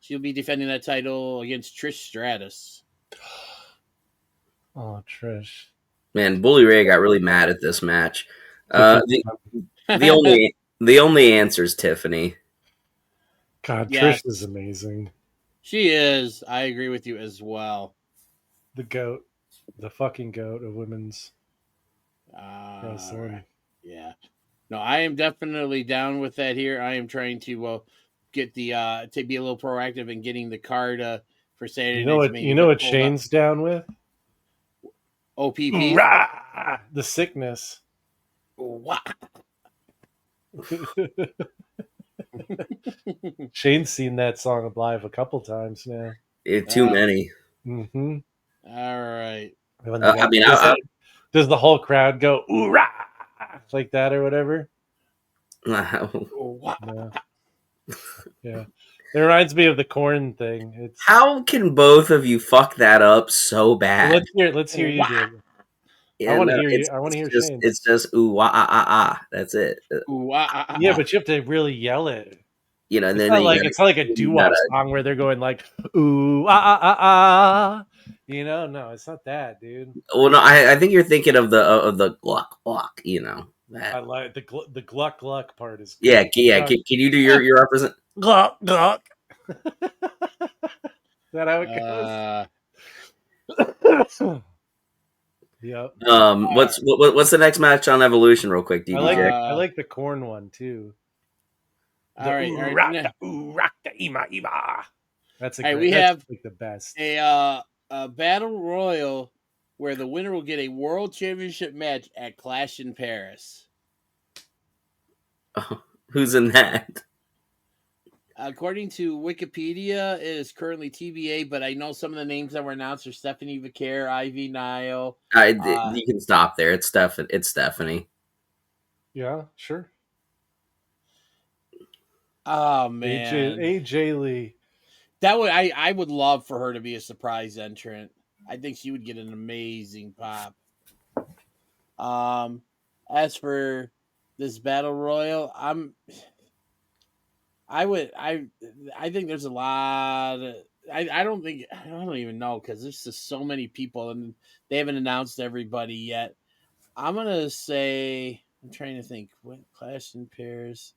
she'll be defending that title against Trish Stratus. Oh, Trish. Man, Bully Ray got really mad at this match. The only answer is Tiffany. God, yes. Trish is amazing. She is. I agree with you as well. The GOAT. The fucking GOAT of women's wrestling. Yeah. No, I am definitely down with that here. I am trying to get the to be a little proactive in getting the card for Saturday. You know what Shane's down with? OPP. The sickness. Shane's seen that song live a couple times now. Too many. Mm-hmm. All right. Does the whole crowd go "Oorah" like that or whatever? Wow. Yeah. It reminds me of the Korn thing. How can both of you fuck that up so bad? Let's hear you do it. Yeah, I want to hear you. I want to hear Shane. It's just ooh wah ah ah ah. That's it. Ooh, ah. Yeah, but you have to really yell it. You know, it's not like a doo-wop song where they're going like ooh ah ah ah ah. You know, no, it's not that, dude. Well, no, I think you're thinking of the glock glock. You know, I like the gluck gluck part is Yeah, great. yeah. Can you do your represent? Gluck gluck. Is that how it goes? Yep. What's the next match on Evolution, real quick, DDJ? I like the corn one too. All right. Ima Ima. That's All right, great. we That's have like the best. a battle royal where the winner will get a world championship match at Clash in Paris. Who's in that? According to Wikipedia, it is currently TBA, but I know some of the names that were announced are Stephanie Vicaire, Ivy Nile. You can stop there. It's Stephanie. Yeah, sure. Oh man, AJ Lee. that would I would love for her to be a surprise entrant. I think she would get an amazing pop. As for this battle royal, I think there's a lot. I don't even know because there's just so many people and they haven't announced everybody yet. I'm gonna say I'm trying to think. What Clash in Pairs?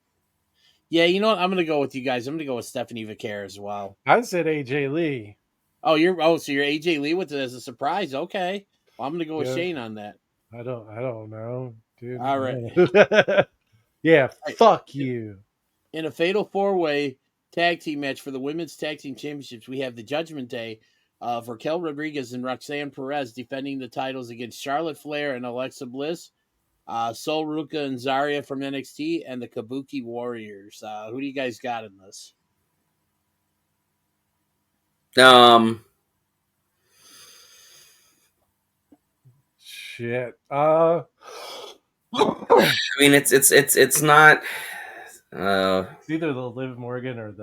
Yeah, you know what? I'm gonna go with you guys. I'm gonna go with Stephanie Vicaire as well. I said AJ Lee. So you're AJ Lee with it as a surprise. Okay, well, I'm gonna go with Shane on that. I don't know, dude. All right. Yeah, fuck you. In a fatal 4-way tag team match for the women's tag team championships, we have the Judgment Day of Raquel Rodriguez and Roxanne Perez defending the titles against Charlotte Flair and Alexa Bliss, Sol Ruka and Zarya from NXT, and the Kabuki Warriors. Who do you guys got in this? Shit. I mean, it's not. It's either the Liv Morgan or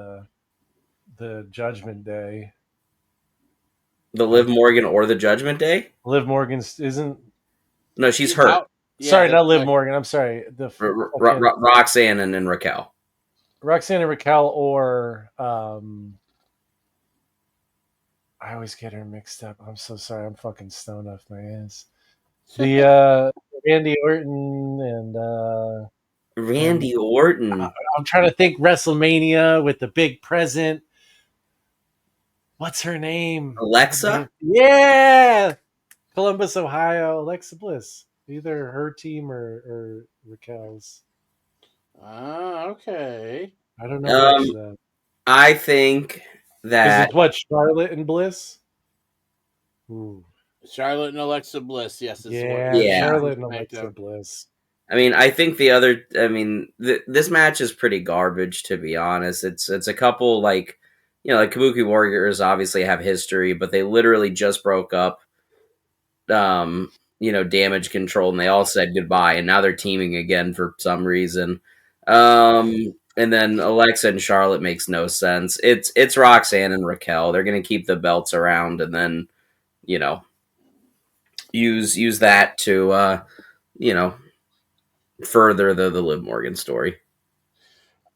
the Judgment Day. The Liv Morgan or the Judgment Day? Liv Morgan's isn't. No, she's hurt. Yeah, sorry, not Liv Morgan. I'm sorry. The Roxanne and Raquel. Roxanne and Raquel, or I always get her mixed up. I'm so sorry. I'm fucking stoned off my ass. The Randy Orton and Randy Orton. I'm trying to think WrestleMania with the big present. What's her name? Alexa? Yeah. Columbus, Ohio. Alexa Bliss. Either her team or Raquel's. Okay. I don't know. I think that... Is it what, Charlotte and Bliss? Ooh. Charlotte and Alexa Bliss, yes. Yeah, Charlotte and Alexa Bliss. I mean, I think this match is pretty garbage, to be honest. It's a couple, like Kabuki Warriors obviously have history, but they literally just broke up, Damage Control, and they all said goodbye, and now they're teaming again for some reason. And then Alexa and Charlotte makes no sense. It's Roxanne and Raquel. They're going to keep the belts around, and then, use that to, further the Liv Morgan story.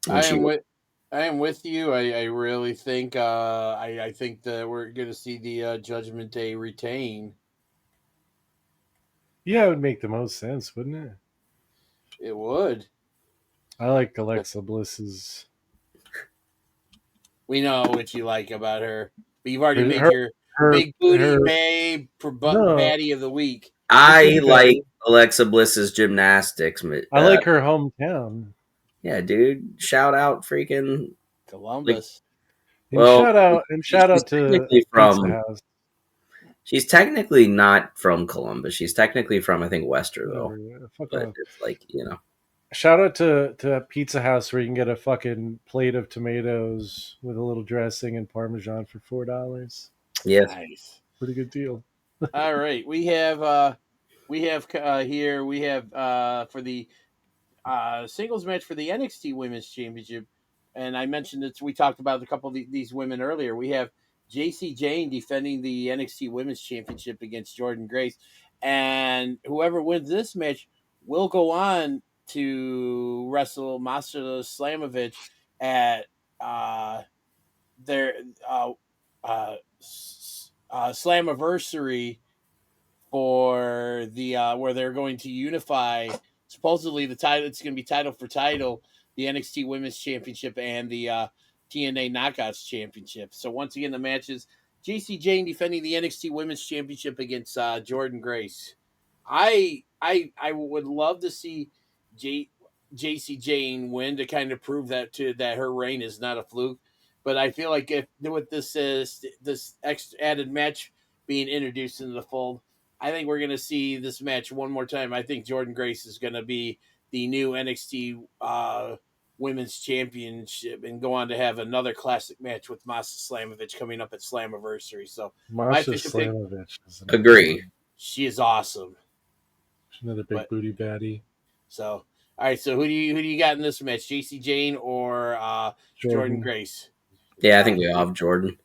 I am with you. I really think I think that we're going to see the Judgment Day retain. Yeah, it would make the most sense, wouldn't it? It would. I like Alexa Bliss's. We know what you like about her, but you've already made your big booty babe baddie of the week. I like Alexa Bliss's gymnastics. I like her hometown. Yeah, dude. Shout out freaking Columbus. Shout out to Pizza House. She's technically not from Columbus. She's technically from, I think, Wester, though. But it's like, Shout out to Pizza House where you can get a fucking plate of tomatoes with a little dressing and Parmesan for $4. Yeah. Nice. Pretty good deal. All right. We have for the singles match for the NXT Women's Championship. And I mentioned that we talked about a couple of these women earlier. We have JC Jane defending the NXT Women's Championship against Jordan Grace. And whoever wins this match will go on to wrestle Master Slamovich at their Slammiversary for the where they're going to unify supposedly the title, it's going to be title for title, the NXT Women's Championship and the TNA Knockouts Championship. So once again, the matches: JC Jane defending the NXT Women's Championship against Jordan Grace. I would love to see JC Jane win to kind of prove that her reign is not a fluke. But I feel like if with this extra added match being introduced into the fold, I think we're going to see this match one more time. I think Jordan Grace is going to be the new NXT Women's Championship and go on to have another classic match with Masha Slamovich coming up at Slammiversary. So Masha Slamovich. Agree. She is awesome. She's another big booty baddie. So, all right. So who do you got in this match? JC Jane or Jordan Grace? Yeah, I think we all have Jordan.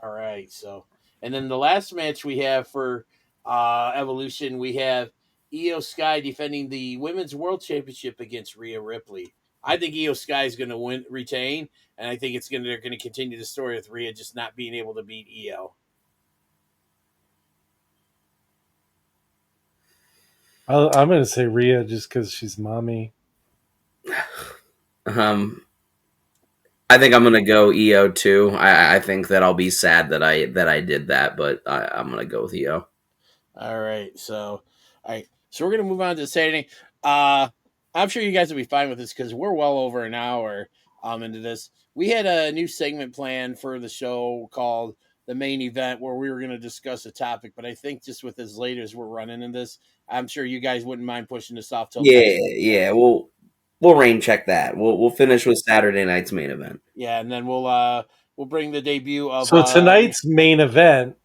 All right. So, and then the last match we have for Evolution, we have Io Sky defending the Women's World Championship against Rhea Ripley. I think Io Sky is going to retain, and I think they're going to continue the story with Rhea just not being able to beat Io. I'm going to say Rhea just because she's mommy. I think I'm going to go Io too. I think that I'll be sad that I did that, but I'm going to go with Io. All right. So we're going to move on to Saturday. I'm sure you guys will be fine with this because we're well over an hour into this. We had a new segment planned for the show called The Main Event where we were going to discuss a topic, but I think just with as late as we're running in this, I'm sure you guys wouldn't mind pushing this off till Yeah. We'll rain check that. We'll finish with Saturday night's main event. Yeah, and then we'll bring the debut of. So tonight's main event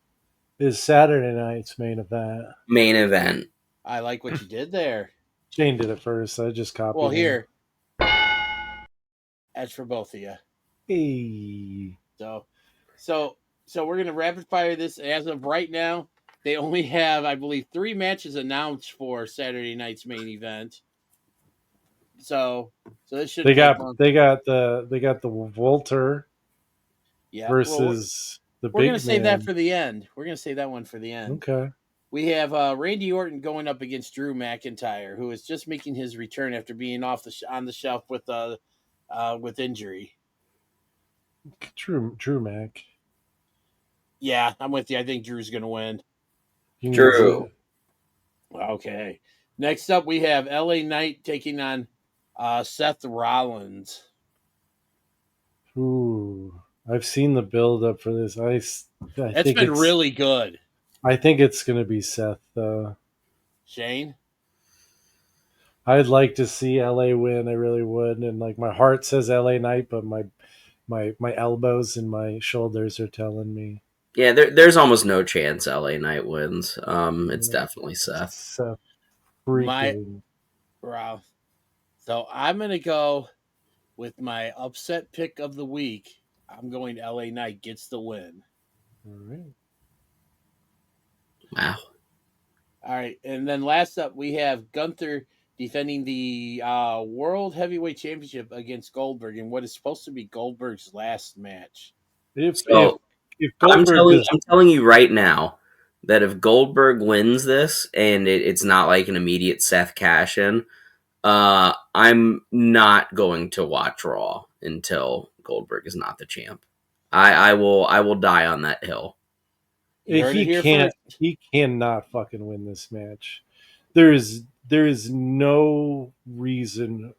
is Saturday night's main event. Main event. I like what you did there. Shane did it first. I just copied. Well, here. That's for both of you. Hey. So we're gonna rapid fire this. As of right now, they only have, I believe, 3 matches announced for Saturday night's main event. So this should they got the Walter versus the big man. We're gonna save that for the end. We're gonna save that one for the end. Okay. We have Randy Orton going up against Drew McIntyre, who is just making his return after being off on the shelf with injury. Drew Mac. Yeah, I'm with you. I think Drew's going to win. Drew. Okay. Next up, we have LA Knight taking on Seth Rollins. Ooh, I've seen the build up for this. It's been really good. I think it's going to be Seth, though. Shane? I'd like to see LA win. I really would. And like my heart says LA Knight, but my elbows and my shoulders are telling me. Yeah, there's almost no chance LA Knight wins. It's definitely Seth. Seth freaking. Wow. So I'm going to go with my upset pick of the week. I'm going LA Knight gets the win. All right. Wow. All right. And then last up, we have Gunther defending the World Heavyweight Championship against Goldberg in what is supposed to be Goldberg's last match. If I'm telling you right now that if Goldberg wins this and it's not like an immediate Seth cash-in, I'm not going to watch Raw until Goldberg is not the champ. I will die on that hill. He cannot fucking win this match. There is no reason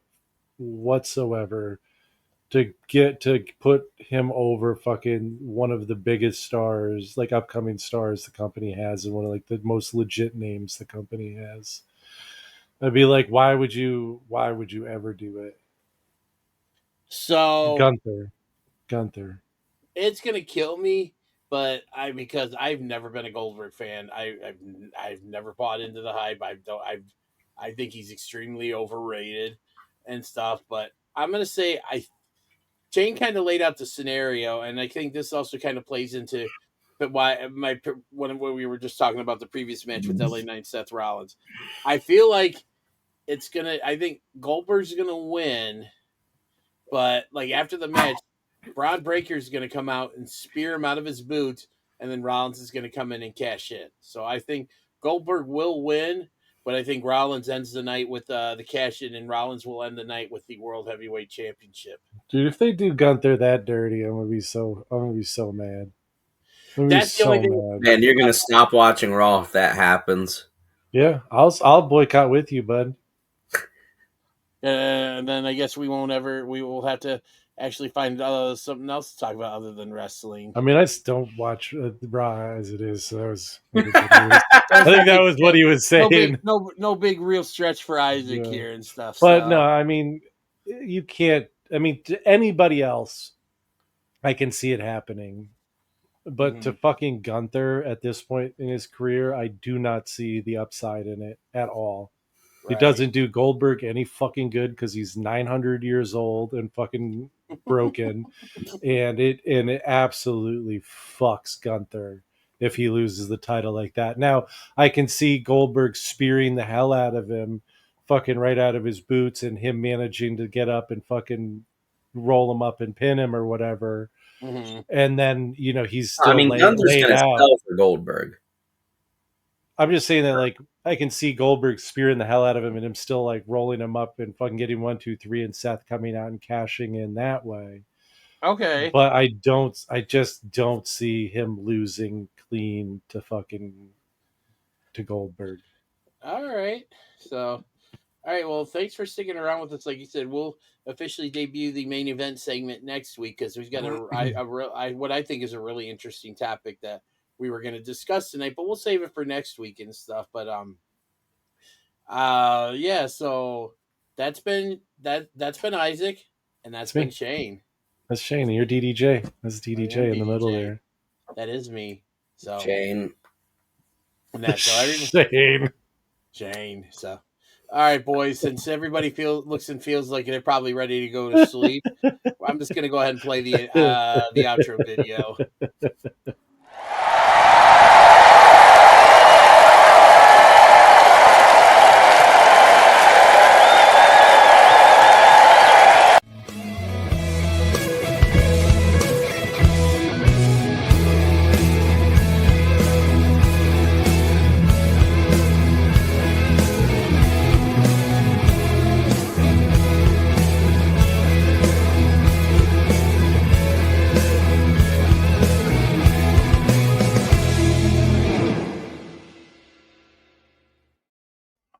whatsoever to put him over fucking one of the biggest stars, like upcoming stars the company has, and one of like the most legit names the company has. I'd be like, why would you ever do it? So Gunther. It's gonna kill me, but because I've never been a Goldberg fan. I've never bought into the hype. I think he's extremely overrated and stuff. But I'm gonna say Jane kind of laid out the scenario, and I think this also kind of plays into when we were just talking about the previous match with LA Knight Seth Rollins. I feel like I think Goldberg's gonna win, but like after the match, Braun Breaker's gonna come out and spear him out of his boot, and then Rollins is gonna come in and cash in. So I think Goldberg will win, But I think Rollins ends the night with the cash-in, and Rollins will end the night with the World Heavyweight Championship. Dude, if they do Gunther that dirty, I'm gonna be so mad. That's the only thing. Mad. Man, you're gonna stop watching Raw if that happens. Yeah, I'll boycott with you, bud. And then I guess we will have to actually find something else to talk about other than wrestling. I mean, I just don't watch Raw as it is. So that was. I think that was what he was saying. No big real stretch for Isaac here and stuff. But so. no, I mean, you can't. I mean, to anybody else, I can see it happening. But to fucking Gunther at this point in his career, I do not see the upside in it at all. Right. It doesn't do Goldberg any fucking good because he's 900 years old and fucking broken, and it absolutely fucks Gunther if he loses the title like that. Now I can see Goldberg spearing the hell out of him, fucking right out of his boots, and him managing to get up and fucking roll him up and pin him or whatever. Mm-hmm. And then he's still. Gunther's gonna sell for Goldberg. I'm just saying that, like, I can see Goldberg spearing the hell out of him and him still like rolling him up and fucking getting 1, 2, 3, and Seth coming out and cashing in that way. Okay, but I just don't see him losing clean to Goldberg. All right, so. All right, well, thanks for sticking around with us. Like you said, we'll officially debut the main event segment next week because we've got what I think is a really interesting topic that we were going to discuss tonight, but we'll save it for next week and stuff. But yeah, so that's been Isaac, and that's been Shane. That's Shane, and you're DDJ. That's DDJ in the middle there. That is me. So Shane. And that's Shane. So. All right, boys, since everybody looks and feels like they're probably ready to go to sleep, I'm just going to go ahead and play the outro video.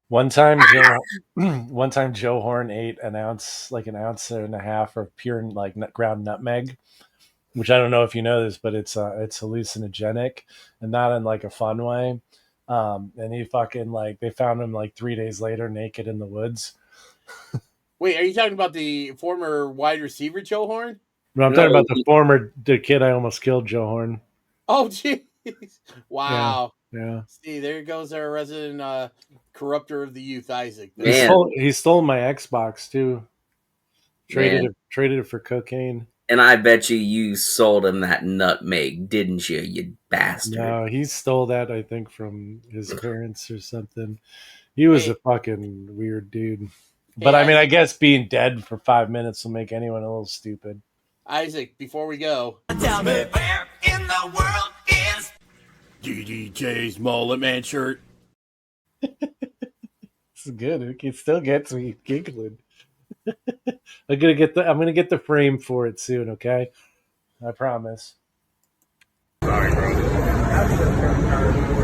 One time Joe Horn ate an ounce and a half of pure like ground nutmeg, which I don't know if you know this, but it's hallucinogenic and not in like a fun way. And he fucking they found him like 3 days later naked in the woods. Wait, are you talking about the former wide receiver Joe Horn? No, I'm talking about the kid I almost killed, Joe Horn. Oh, jeez! Wow. Yeah. See, there goes our resident corrupter of the youth, Isaac. He stole my Xbox too. Traded it for cocaine. And I bet you sold him that nutmeg, didn't you, you bastard? No, he stole that, I think, from his parents or something. He was a fucking weird dude. But I mean, I guess being dead for 5 minutes will make anyone a little stupid. Isaac, before we go, tell me where in the world is DDJ's Mullet Man shirt? It's good. It still gets me giggling. I'm gonna get the frame for it soon. Okay, I promise. Sorry, bro.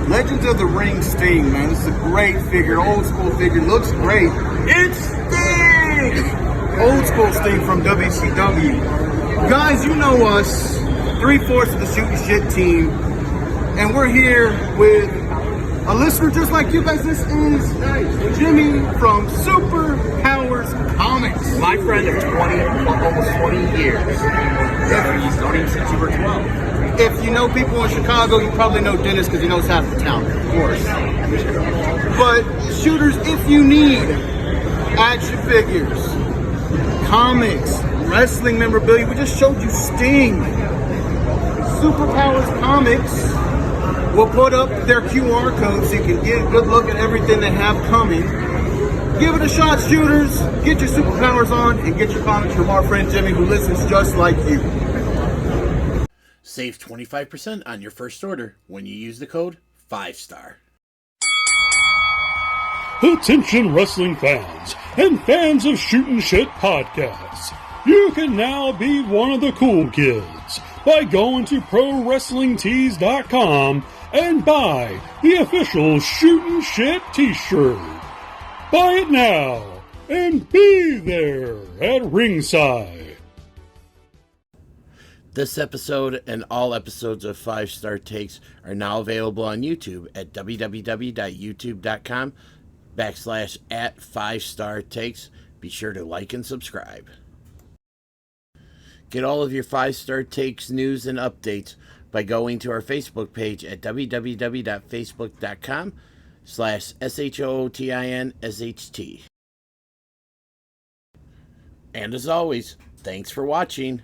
Legends of the Ring Sting, man. This is a great figure, old school figure. Looks great. It's Sting! Old school Sting from WCW. Guys, you know us, 3/4 of the Shooting Shit team, and we're here with a listener just like you guys. This is Jimmy from Super Powers Comics. My friend of almost 20 years. He's known him since you were 12. If you know people in Chicago, you probably know Dennis because he knows half the town, of course. But shooters, if you need action figures, comics, wrestling memorabilia, we just showed you Sting. Superpowers Comics will put up their QR code so you can get a good look at everything they have coming. Give it a shot, shooters. Get your superpowers on and get your comics from our friend Jimmy, who listens just like you. Save 25% on your first order when you use the code 5-STAR. Attention wrestling fans and fans of Shootin' Shit podcasts. You can now be one of the cool kids by going to ProWrestlingTees.com and buy the official Shootin' Shit t-shirt. Buy it now and be there at ringside. This episode and all episodes of 5 Star Takes are now available on YouTube at www.youtube.com/@5 Takes. Be sure to like and subscribe. Get all of your 5 Star Takes news and updates by going to our Facebook page at www.facebook.com/SHOOTINSHT. And as always, thanks for watching.